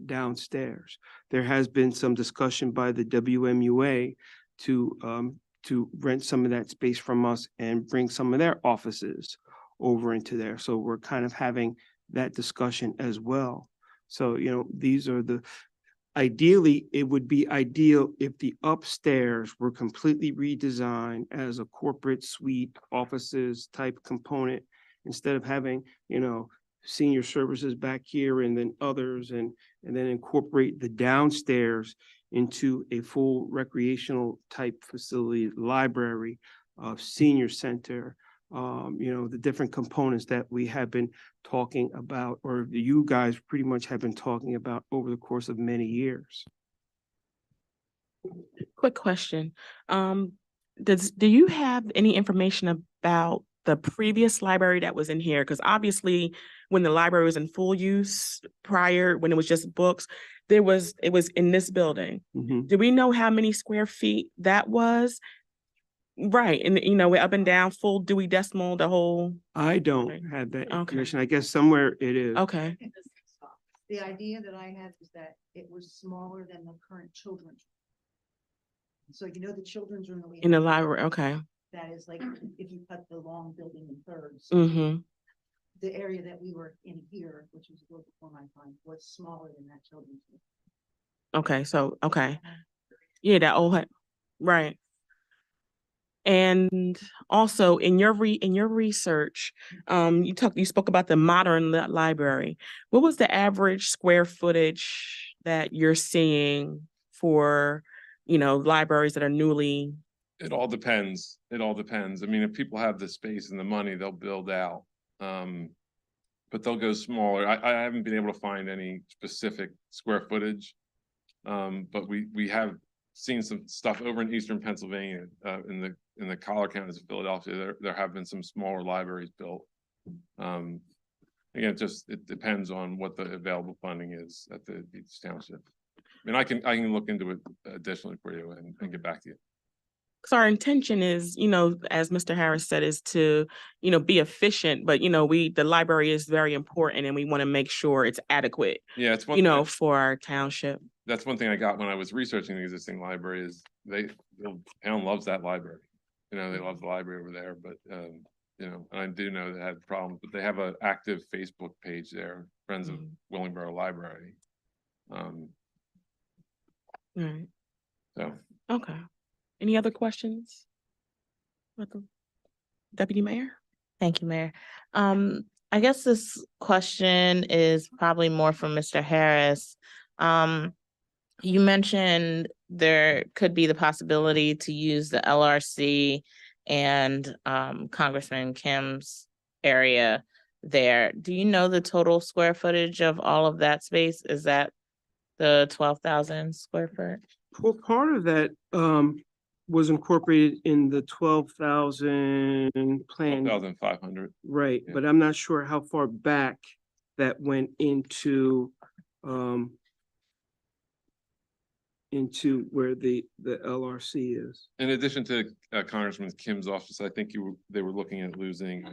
downstairs. There has been some discussion by the WMUA to rent some of that space from us and bring some of their offices over into there. So we're kind of having that discussion as well. So, you know, these are ideally, it would be ideal if the upstairs were completely redesigned as a corporate suite offices type component, instead of having, you know, senior services back here and then others, and then incorporate the downstairs into a full recreational type facility, library, senior center, you know, the different components that we have been talking about, or you guys pretty much have been talking about over the course of many years. Quick question. Do you have any information about the previous library that was in here? Because obviously, when the library was in full use prior, when it was just books, it was in this building. Mhm. Do we know how many square feet that was? Right, and you know, we're up and down, full Dewey Decimal, the whole, I don't Okay. have that Okay. information. I guess somewhere it is. okay, The idea that I had was that it was smaller than the current children's. So you know the children's room that we in the have, library, okay. that is like, if you cut the long building in thirds. Mm-hmm, The area that we were in here, which was a little before my time, was smaller than that children's room. okay, so, okay. Yeah, that old, right. And also in your research, you spoke about the modern library. What was the average square footage that you're seeing for, you know, libraries that are newly? It all depends. It all depends. I mean, if people have the space and the money, they'll build out. But they'll go smaller. I haven't been able to find any specific square footage. But we have seen some stuff over in Eastern Pennsylvania, in the collar counties of Philadelphia. There have been some smaller libraries built. Again, it depends on what the available funding is at each township. I mean, I can look into it additionally for you and get back to you. Because our intention is, you know, as Mr. Harris said, is to, you know, be efficient, but, you know, the library is very important and we want to make sure it's adequate, Yeah, it's one. you know, for our township. That's one thing I got when I was researching the existing library is the town loves that library. You know, they love the library over there, but you know, and I do know they had problems, but they have an active Facebook page there, Friends of Willingboro Library. Right. So. Okay. Any other questions? Deputy Mayor? Thank you, Mayor. I guess this question is probably more for Mr. Harris. You mentioned there could be the possibility to use the LRC and Congressman Kim's area there. Do you know the total square footage of all of that space? Is that the 12,000 square foot? Well, part of that was incorporated in the 12,000 plan. 12,500. Right, Yeah. but I'm not sure how far back that went into where the LRC is. In addition to Congressman Kim's office, I think they were looking at losing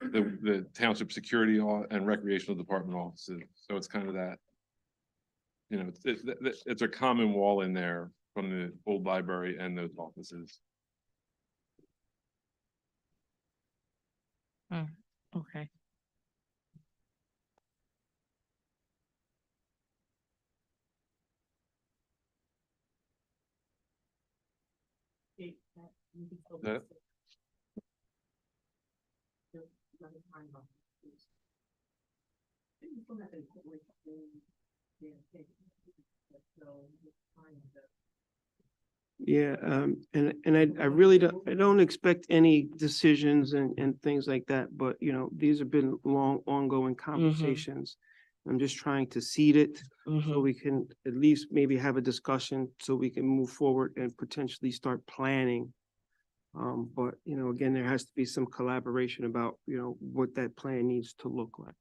the township security and recreational department offices. So it's kind of that, you know, it's a common wall in there from the old library and those offices. Okay. That- Yeah, and I really don't expect any decisions and things like that, but you know, these have been long ongoing conversations. I'm just trying to seed it so we can at least maybe have a discussion so we can move forward and potentially start planning. But you know, again, there has to be some collaboration about, you know, what that plan needs to look like.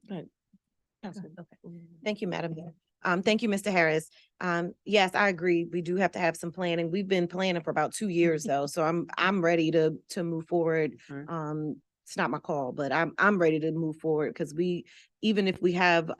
Good. Thank you, Madam Mayor. Thank you, Mr. Harris. Yes, I agree. We do have to have some planning. We've been planning for about 2 years though, so I'm ready to move forward. Right. It's not my call, but I'm ready to move forward because even if we have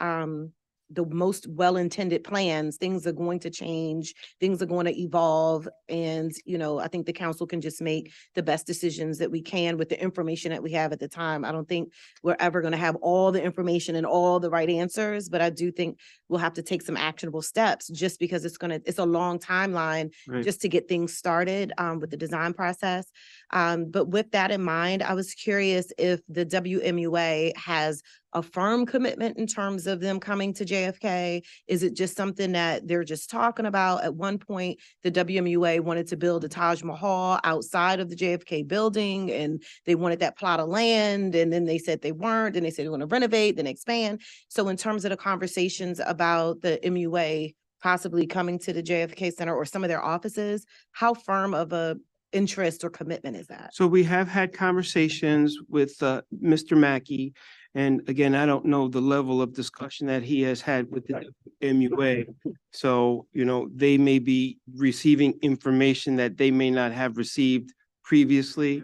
the most well-intended plans, things are going to change, things are going to evolve. And, you know, I think the council can just make the best decisions that we can with the information that we have at the time. I don't think we're ever going to have all the information and all the right answers, but I do think we'll have to take some actionable steps just because it's a long timeline Right. just to get things started with the design process. But with that in mind, I was curious if the WMUA has a firm commitment in terms of them coming to JFK? Is it just something that they're just talking about? At one point, the WMUA wanted to build a Taj Mahal outside of the JFK building, and they wanted that plot of land, and then they said they weren't, and they said they want to renovate, then expand. So in terms of the conversations about the MUA possibly coming to the JFK Center or some of their offices, how firm of a interest or commitment is that? So we have had conversations with Mr. Mackey. And again, I don't know the level of discussion that he has had with the MUA. So, you know, they may be receiving information that they may not have received previously.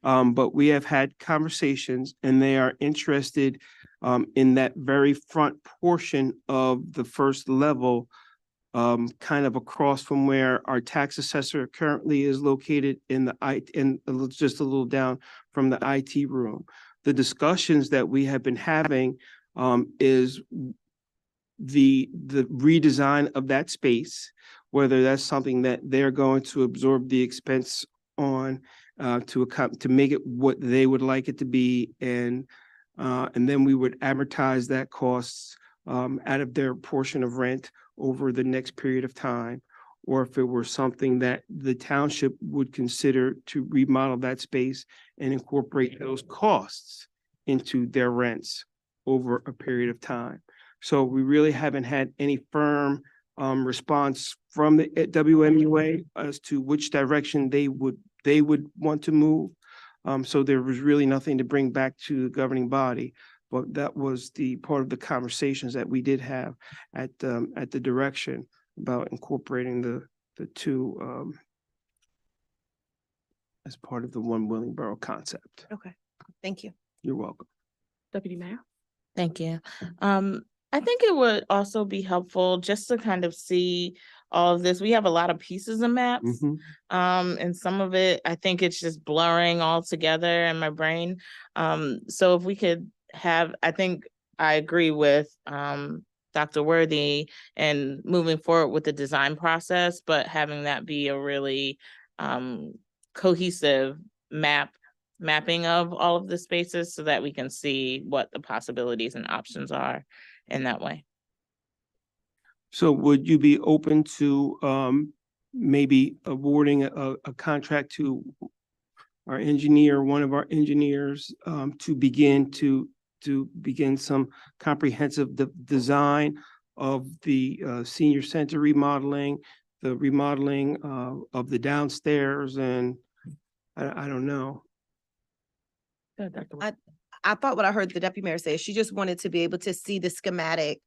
But we have had conversations and they are interested in that very front portion of the first level, kind of across from where our tax assessor currently is located in just a little down from the IT room. The discussions that we have been having is the redesign of that space, whether that's something that they're going to absorb the expense on to make it what they would like it to be, and then we would amortize that costs out of their portion of rent over the next period of time, or if it were something that the township would consider to remodel that space and incorporate those costs into their rents over a period of time. So we really haven't had any firm response from the WMUA as to which direction they would want to move. So there was really nothing to bring back to the governing body. But that was the part of the conversations that we did have at the direction about incorporating the two as part of the one Willingboro concept. Okay, thank you. You're welcome. Deputy Mayor? Thank you. I think it would also be helpful just to kind of see all of this. We have a lot of pieces of maps. And some of it, I think it's just blurring all together in my brain. So if we could I think I agree with Dr. Worthy and moving forward with the design process, but having that be a really cohesive mapping of all of the spaces so that we can see what the possibilities and options are in that way. So would you be open to maybe awarding a contract to our engineer, one of our engineers, to begin some comprehensive design of the senior center remodeling, the remodeling of the downstairs, and I don't know. I thought what I heard the deputy mayor say, she just wanted to be able to see the schematic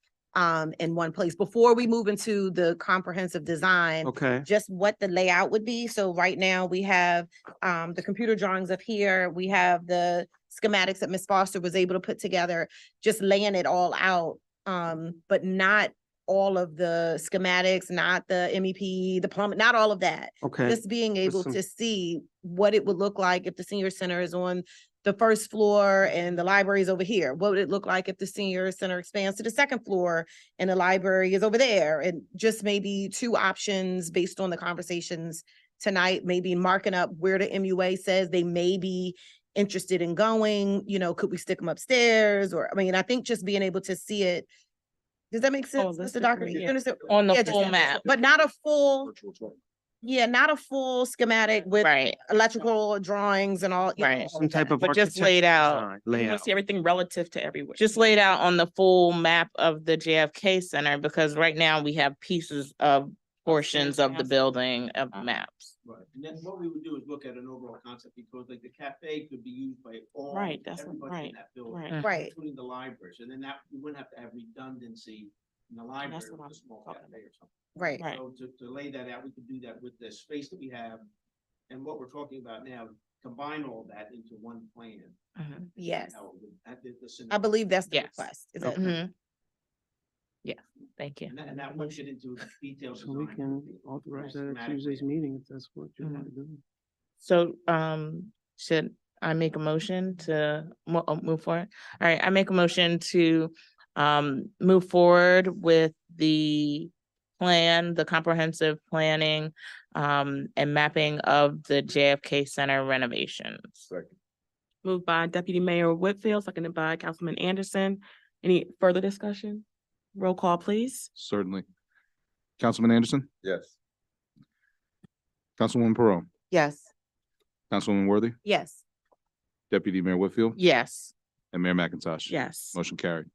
in one place before we move into the comprehensive design. Okay. Just what the layout would be. So right now we have the computer drawings up here. We have the schematics that Ms. Foster was able to put together, just laying it all out, but not all of the schematics, not the MEP, the plumbing, not all of that. Okay. Just being able to see what it would look like if the senior center is on the first floor and the library is over here. What would it look like if the senior center expands to the second floor and the library is over there? And just maybe two options based on the conversations tonight, maybe marking up where the MUA says they may be interested in going, you know, could we stick them upstairs? Or, I mean, I think just being able to see it Does that make sense, Mr. listed Docker? right You here. understand? On the Yeah, just full that. map. But not a full, yeah, not a full schematic with Right, electrical drawings and all. Right. all Some of type that. of But just laid architectural out. design, You want layout. to see everything relative to everywhere. just laid out on the full map of the JFK Center, because right now we have pieces of portions of the building of maps. Right, and then what we would do is look at an overall concept, because like the cafe could be used by all. Right, that's everybody right, in that building. right. Right. Including the libraries, and then that, we wouldn't have to have redundancy in the library what with I'm a small talking cafe or something. Right. Right. So to lay that out, we could do that with the space that we have, and what we're talking about now, combine all that into one plan. Mhm. Yes. How it would- I believe that's the Yes. request. Is that- Mhm. Yeah, thank you. And that would get into detailed So we design. can authorize that at schematic Tuesday's plan. meeting if that's what you want to do. So, should I make a motion to move forward? All right, I make a motion to, move forward with the plan, the comprehensive planning, and mapping of the JFK Center renovations. Moved by Deputy Mayor Whitfield, seconded by Councilman Anderson. Any further discussion? Roll call, please. Certainly. Councilman Anderson, Yes. Councilwoman Perot, Yes. Councilwoman Worthy, Yes. Deputy Mayor Whitfield, Yes. and Mayor McIntosh. Yes. Motion carried.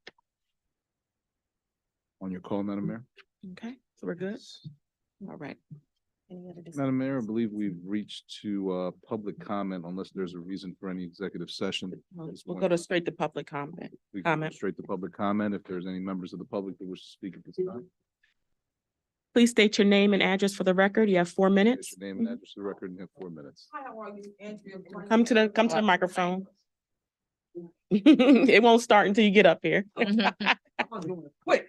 On your call, Madam Mayor. Okay, so we're good? All right. Any other dis- Madam Mayor, I believe we've reached to public comment unless there's a reason for any executive session. We'll go to straight to public comment. We can go comment. straight to public comment if there's any members of the public that wish to speak at this time. Please state your name and address for the record. You have 4 State minutes. your name and address to the record and you have 4 minutes. Come to the microphone. It won't start until you get up here. Quick.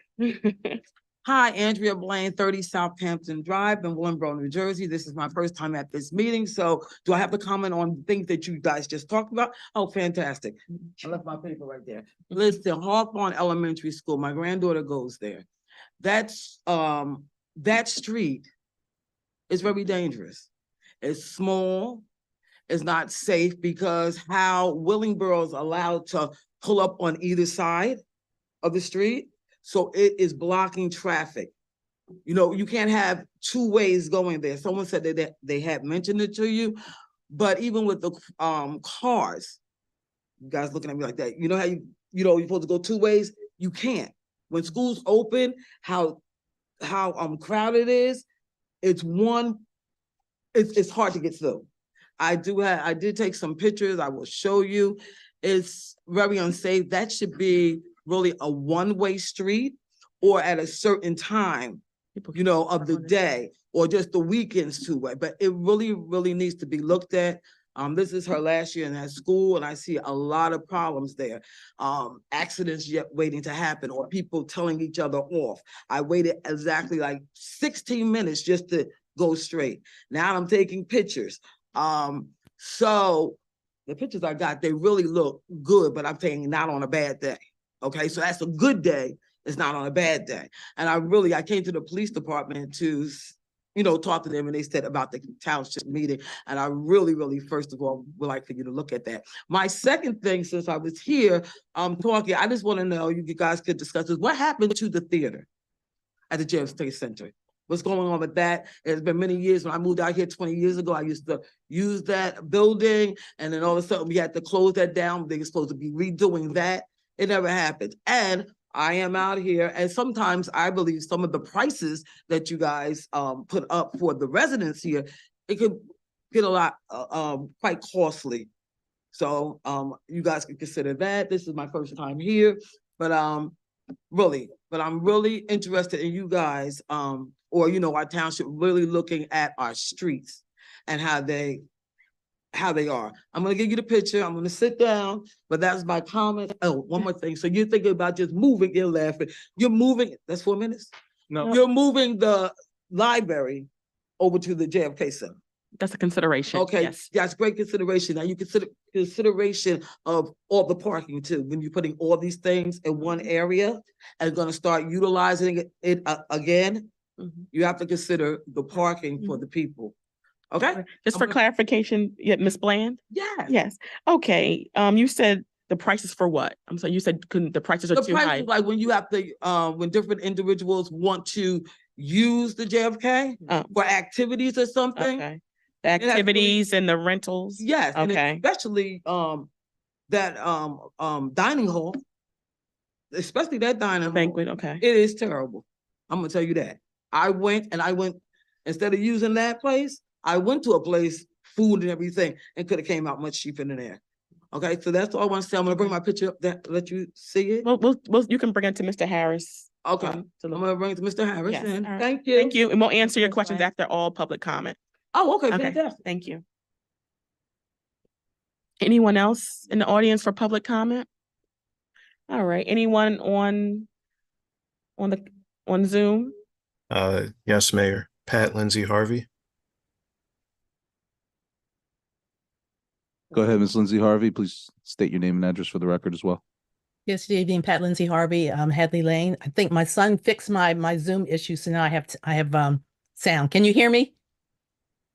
Hi, Andrea Blaine, 30 Southampton Drive in Willingboro, New Jersey. This is my first time at this meeting, so do I have to comment on things that you guys just talked about? Oh, fantastic. I left my paper right there. Listen, Hawthorne Elementary School, my granddaughter goes there. That's, that street is very dangerous. It's small, it's not safe because how Willingboro is allowed to pull up on either side of the street. So it is blocking traffic. You know, you can't have two ways going there. Someone said that they had mentioned it to you, but even with the cars, you guys looking at me like that, you know how you're supposed to go two ways? You can't. When schools open, how crowded it is, it's hard to get through. I did take some pictures. I will show you. It's very unsafe. That should be really a one-way street or at a certain time, of the day, or just the weekends two-way. But it really, really needs to be looked at. This is her last year in that school, and I see a lot of problems there. Accidents yet waiting to happen, or people telling each other off. I waited exactly like 16 minutes just to go straight. Now I'm taking pictures. So the pictures I got, they really look good, but I'm saying not on a bad day. Okay, so that's a good day. It's not on a bad day. And I came to the police department to, talk to them, and they said about the township meeting. And I really, really, first of all, would like for you to look at that. My second thing, since I was here, talking, I just want to know, you guys could discuss this. What happened to the theater at the JFK Center? What's going on with that? It's been many years. When I moved out here 20 years ago, I used to use that building, and then all of a sudden we had to close that down. They were supposed to be redoing that. It never happened. And I am out here, and sometimes I believe some of the prices that you guys put up for the residents here, it could get a lot quite costly. So you guys can consider that. This is my first time here, but I'm really interested in you guys, our township really looking at our streets and how they are. I'm gonna give you the picture. I'm gonna sit down, but that's my comment. Oh, one more thing. So you're thinking about just moving, you're laughing. You're moving, that's 4 minutes? No. You're moving the library over to the JFK Center. That's a consideration. Okay, Yes. that's great consideration. Now you consider consideration of all the parking too. When you're putting all these things in one area and gonna start utilizing it again, Mhm. you have to consider the parking for the people. Okay? Just for I'm gonna- clarification, yeah, Ms. Bland? Yeah. Yes. Okay. You said The prices for what? I'm sorry, you said the prices are The too price high. is like when you have to, when different individuals want to use the JFK Oh. for activities or something. Okay. The has to be- activities and the rentals. Yes, and Okay. especially, that, dining hall, especially that dining hall. Banquet, okay. It is terrible. I'm gonna tell you that. I went, instead of using that place, I went to a place, food and everything, and could have came out much cheaper than there. Okay, so that's all I want to say. I'm gonna bring my picture up that, let you see it. Well, you can bring it to Mr. Harris. Okay, to I'm look. gonna bring it to Mr. Harris, Yes, and all right. thank you. Thank you, and we'll answer your That's questions fine. after all public comment. Oh, okay, Okay, fantastic. thank you. Anyone else in the audience for public comment? All right, anyone on Zoom? Yes, Mayor. Pat Lindsay Harvey. Go ahead, Ms. Lindsay Harvey. Please state your name and address for the record as well. Yes, good evening, Pat Lindsay Harvey, Hadley Lane. I think my son fixed my Zoom issue, so now I have sound. Can you hear me?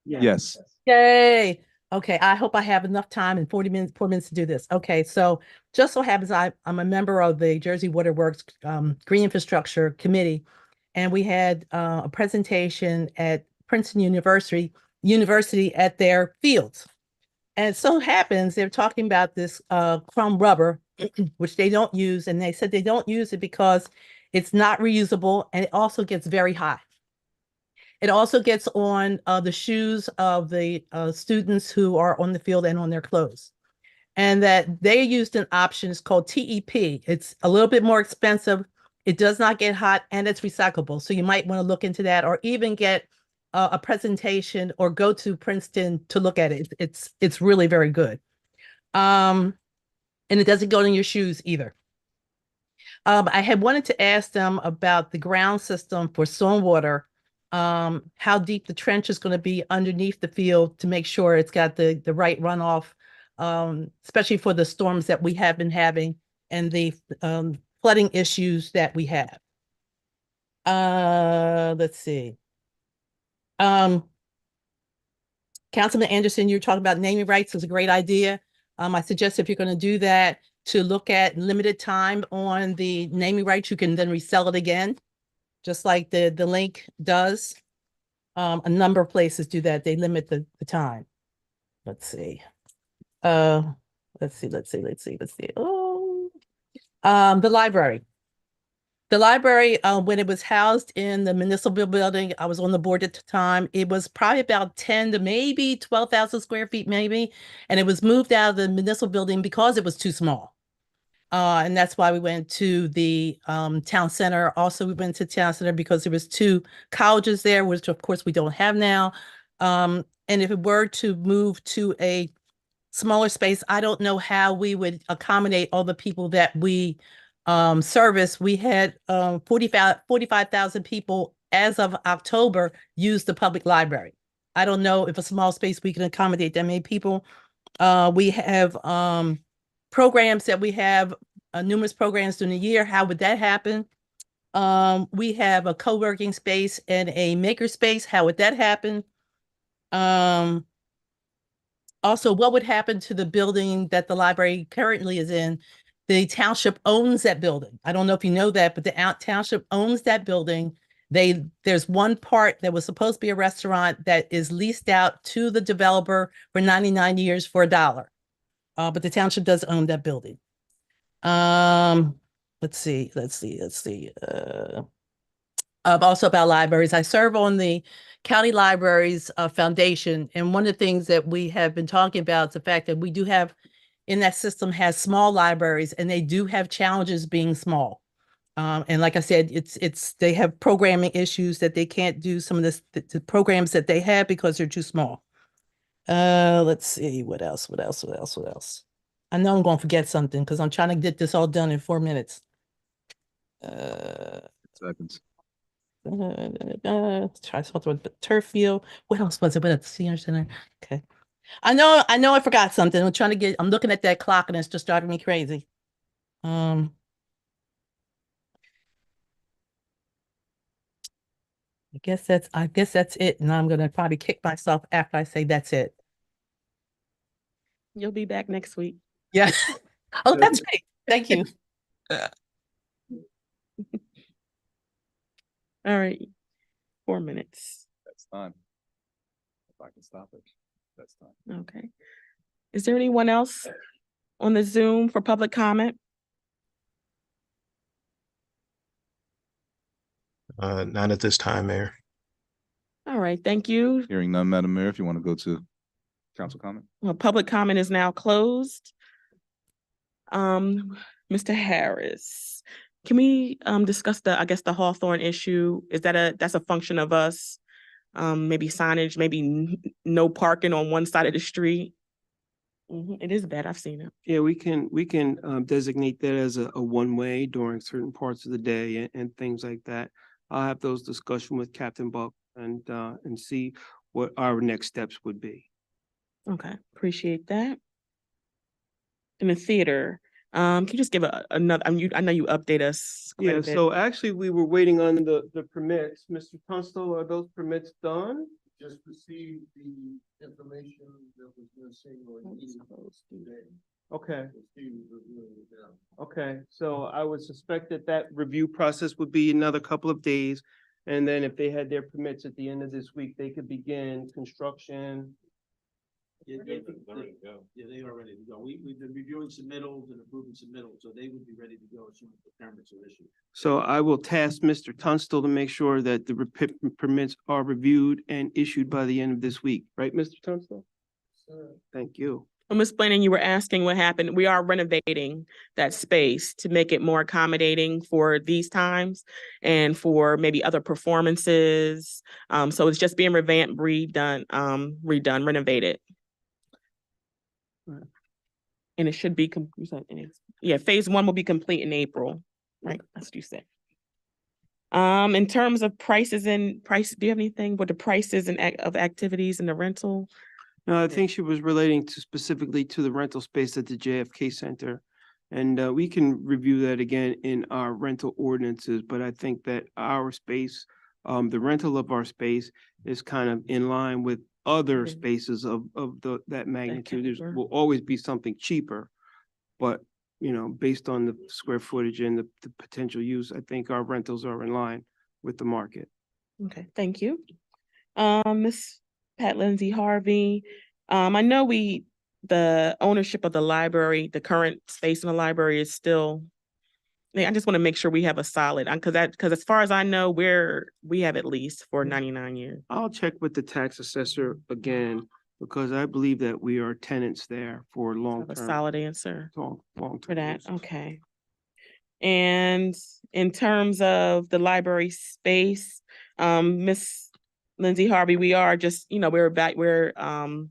Yes. Yay. Okay, I hope I have enough time in 4 minutes to do this. Okay, so just so happens I'm a member of the Jersey Water Works Green Infrastructure Committee, and we had a presentation at Princeton University at their fields. And it so happens they're talking about this chrome rubber, which they don't use, and they said they don't use it because it's not reusable and it also gets very hot. It also gets on the shoes of the students who are on the field and on their clothes. And that they used an option, it's called TEP. It's a little bit more expensive. It does not get hot and it's recyclable. So you might want to look into that, or even get a presentation or go to Princeton to look at it. It's really very good. And it doesn't go in your shoes either. I had wanted to ask them about the ground system for stormwater, how deep the trench is going to be underneath the field to make sure it's got the right runoff, especially for the storms that we have been having and the flooding issues that we have. Let's see. Councilman Anderson, you're talking about naming rights is a great idea. I suggest if you're going to do that, to look at limited time on the naming rights, you can then resell it again, just like the link does. A number of places do that. They limit the time. Let's see. Let's see. Oh, the library. The library, when it was housed in the municipal building, I was on the board at the time. It was probably about 10 to maybe 12,000 square feet, maybe. And it was moved out of the municipal building because it was too small. And that's why we went to the town center. Also, we went to town center because there was 2 colleges there, which of course we don't have now. And if it were to move to a smaller space, I don't know how we would accommodate all the people that we service. We had 45,000 people as of October use the public library. I don't know if a small space we can accommodate that many people. We have programs that we have numerous programs during the year. How would that happen? We have a co-working space and a maker space. How would that happen? Also, what would happen to the building that the library currently is in? The township owns that building. I don't know if you know that, but the township owns that building. There's one part that was supposed to be a restaurant that is leased out to the developer for 99 years for $1. But the township does own that building. Let's see. Also about libraries. I serve on the County Libraries Foundation. And one of the things that we have been talking about is the fact that we do have in that system has small libraries, and they do have challenges being small. And like I said, they have programming issues that they can't do some of the programs that they have because they're too small. Let's see, what else? I know I'm going to forget something because I'm trying to get this all done in 4 minutes. Seconds. Try something with the turf field. What else was it? What at the senior center? Okay. I know I forgot something. I'm looking at that clock and it's just driving me crazy. I guess that's it. And I'm gonna probably kick myself after I say that's it. You'll be back next week. Yeah. Oh, that's great. Thank you. All right, 4 minutes. That's time. If I can stop it, that's time. Okay. Is there anyone else on the Zoom for public comment? Not at this time, Mayor. All right, thank you. Hearing none, Madam Mayor, if you want to go to council comment. Well, public comment is now closed. Mr. Harris, can we discuss the Hawthorne issue? Is that that's a function of us? Maybe signage, maybe no parking on one side of the street? It is bad, I've seen it. Yeah, we can designate that as a one-way during certain parts of the day and things like that. I'll have those discussions with Captain Buck and see what our next steps would be. Okay, appreciate that. In the theater, can you just give another, I know you update us quite a Yeah, bit. so actually, we were waiting on the permits. Mr. Tunstall, are those permits done? Just received the information that was missing or needed today. Okay, Steve was reviewing it now. okay. So I would suspect that review process would be another couple of days. And then if they had their permits at the end of this week, they could begin construction. Yeah, they are ready to go. We've been reviewing submittals and approving submittals, so they would be ready to go as soon as the permits are issued. So I will task Mr. Tunstall to make sure that the permits are reviewed and issued by the end of this week, right, Mr. Tunstall? Thank you. Ms. Blanton, you were asking what happened. We are renovating that space to make it more accommodating for these times and for maybe other performances. So it's just being revamped, redone, renovated. And it should be, phase 1 will be complete in April, right? That's what you said. In terms of prices do you have anything with the prices of activities and the rental? No, I think she was relating to specifically to the rental space at the JFK Center. And we can review that again in our rental ordinances, but I think that our space, the rental of our space is kind of in line with other spaces of that magnitude. There will always be something cheaper. But, based on the square footage and the potential use, I think our rentals are in line with the market. Okay, thank you. Ms. Pat Lindsay Harvey, I know the ownership of the library, the current space in the library is still, I just want to make sure we have a solid, because as far as I know, we have at least for 99 years. I'll check with the tax assessor again, because I believe that we are tenants there for long-term. A solid answer Long-term for that, uses. okay. And in terms of the library space, Ms. Lindsay Harvey, we are just, we're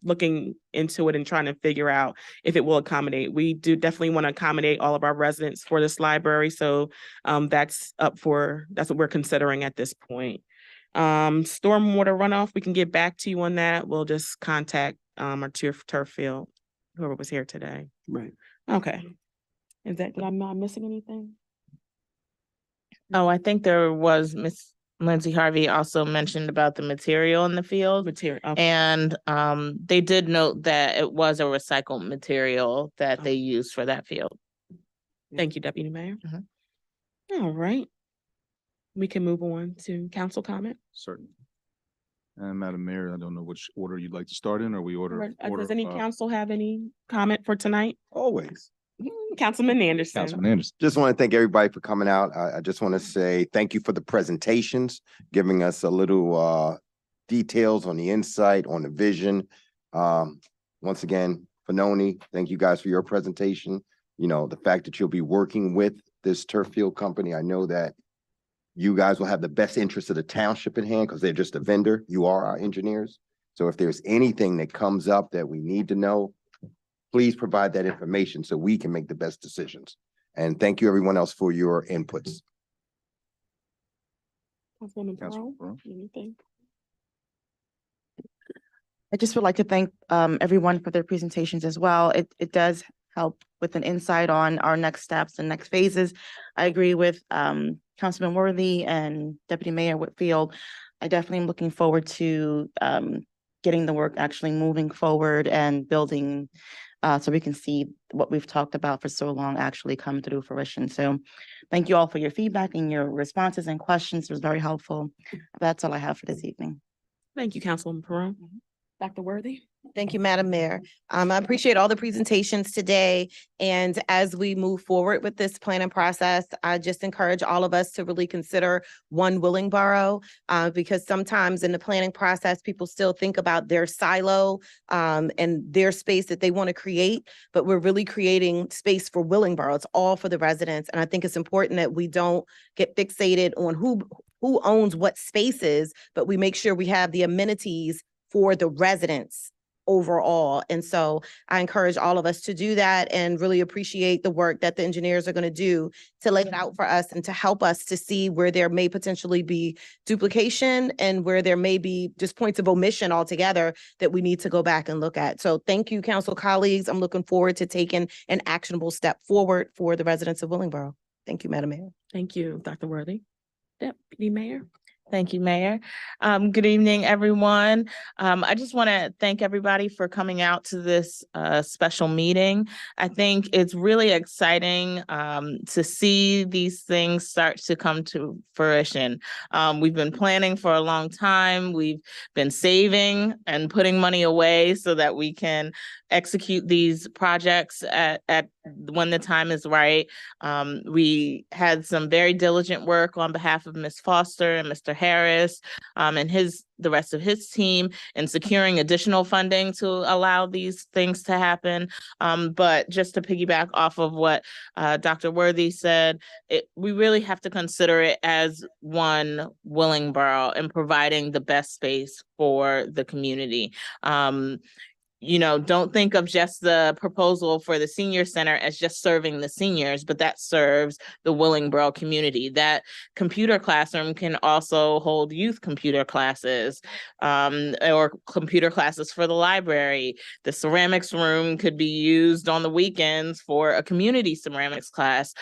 looking into it and trying to figure out if it will accommodate. We do definitely want to accommodate all of our residents for this library. So that's what we're considering at this point. Stormwater runoff, we can get back to you on that. We'll just contact our turf field, whoever was here today. Right. Okay. Am I missing anything? Oh, I think there was Miss Lindsay Harvey also mentioned about the material in the field. Okay. And they did note that it was a recycled material that they used for that field. Thank you, Deputy Mayor. All right. We can move on to council comment. Certainly. And Madam Mayor, I don't know which order you'd like to start in, or we order. Does any council have any comment for tonight? Always. Councilman Anderson. Councilman Anderson. Just want to thank everybody for coming out. I just want to say thank you for the presentations, giving us a little details on the insight, on the vision. Once again, Fanoni, thank you guys for your presentation. The fact that you'll be working with this turf field company, I know that you guys will have the best interest of the township in hand because they're just a vendor. You are our engineers. So if there's anything that comes up that we need to know, please provide that information so we can make the best decisions. And thank you everyone else for your inputs. Councilwoman Pearl, anything? I just would like to thank everyone for their presentations as well. It does help with an insight on our next steps and next phases. I agree with Councilman Worthy and Deputy Mayor Whitfield. I definitely am looking forward to getting the work actually moving forward and building so we can see what we've talked about for so long actually come through fruition. So thank you all for your feedback and your responses and questions. It was very helpful. That's all I have for this evening. Thank you, Councilwoman Peron. Dr. Worthy? Thank you, Madam Mayor. I appreciate all the presentations today. And as we move forward with this planning process, I just encourage all of us to really consider one Willingboro, because sometimes in the planning process, people still think about their silo and their space that they want to create, but we're really creating space for Willingboro. It's all for the residents. And I think it's important that we don't get fixated on who owns what spaces, but we make sure we have the amenities for the residents overall. And so I encourage all of us to do that and really appreciate the work that the engineers are going to do to lay it out for us and to help us to see where there may potentially be duplication and where there may be just points of omission altogether that we need to go back and look at. So thank you, council colleagues. I'm looking forward to taking an actionable step forward for the residents of Willingboro. Thank you, Madam Mayor. Thank you, Dr. Worthy. Deputy Mayor? Thank you, Mayor. Good evening, everyone. I just want to thank everybody for coming out to this special meeting. I think it's really exciting to see these things start to come to fruition. We've been planning for a long time. We've been saving and putting money away so that we can execute these projects at when the time is right. We had some very diligent work on behalf of Ms. Foster and Mr. Harris and the rest of his team in securing additional funding to allow these things to happen. But just to piggyback off of what Dr. Worthy said, we really have to consider it as one Willingboro and providing the best space for the community. Don't think of just the proposal for the senior center as just serving the seniors, but that serves the Willingboro community. That computer classroom can also hold youth computer classes or computer classes for the library. The ceramics room could be used on the weekends for a community ceramics class.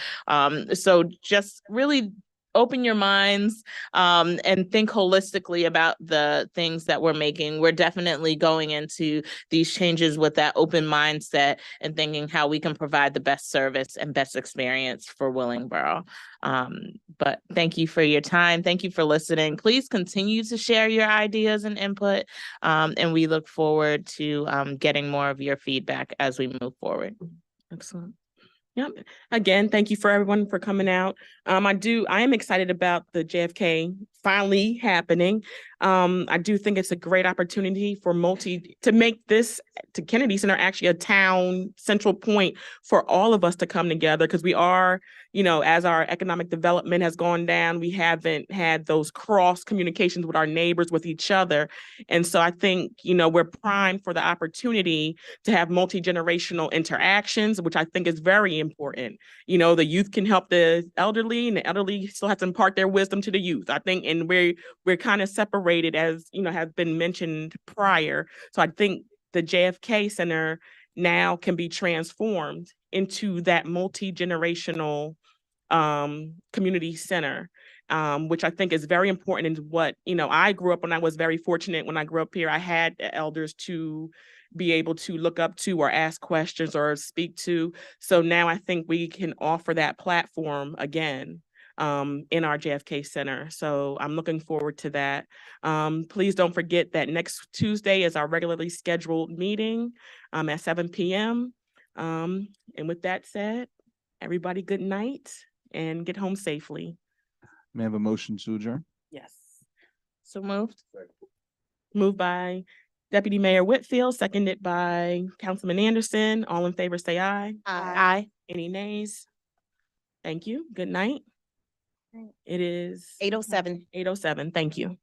So just really open your minds and think holistically about the things that we're making. We're definitely going into these changes with that open mindset and thinking how we can provide the best service and best experience for Willingboro. But thank you for your time. Thank you for listening. Please continue to share your ideas and input. And we look forward to getting more of your feedback as we move forward. Excellent. Yep. Again, thank you for everyone for coming out. I am excited about the JFK finally happening. I do think it's a great opportunity for to make this to Kennedy Center actually a town central point for all of us to come together, because we are, as our economic development has gone down, we haven't had those cross communications with our neighbors, with each other. And so I think, we're primed for the opportunity to have multi-generational interactions, which I think is very important. The youth can help the elderly, and the elderly still have to impart their wisdom to the youth. I think, and we're kind of separated, as has been mentioned prior. So I think the JFK Center now can be transformed into that multi-generational community center, which I think is very important. And what, I grew up, when I was very fortunate when I grew up here, I had elders to be able to look up to or ask questions or speak to. So now I think we can offer that platform again in our JFK Center. So I'm looking forward to that. Please don't forget that next Tuesday is our regularly scheduled meeting at 7 p.m. And with that said, everybody, good night and get home safely. May I have a motion to adjourn? Yes. So moved. Moved by Deputy Mayor Whitfield, seconded by Councilman Anderson. All in favor, say aye. Aye. Any nays? Thank you. Good night. It is 8:07. 8:07. Thank you.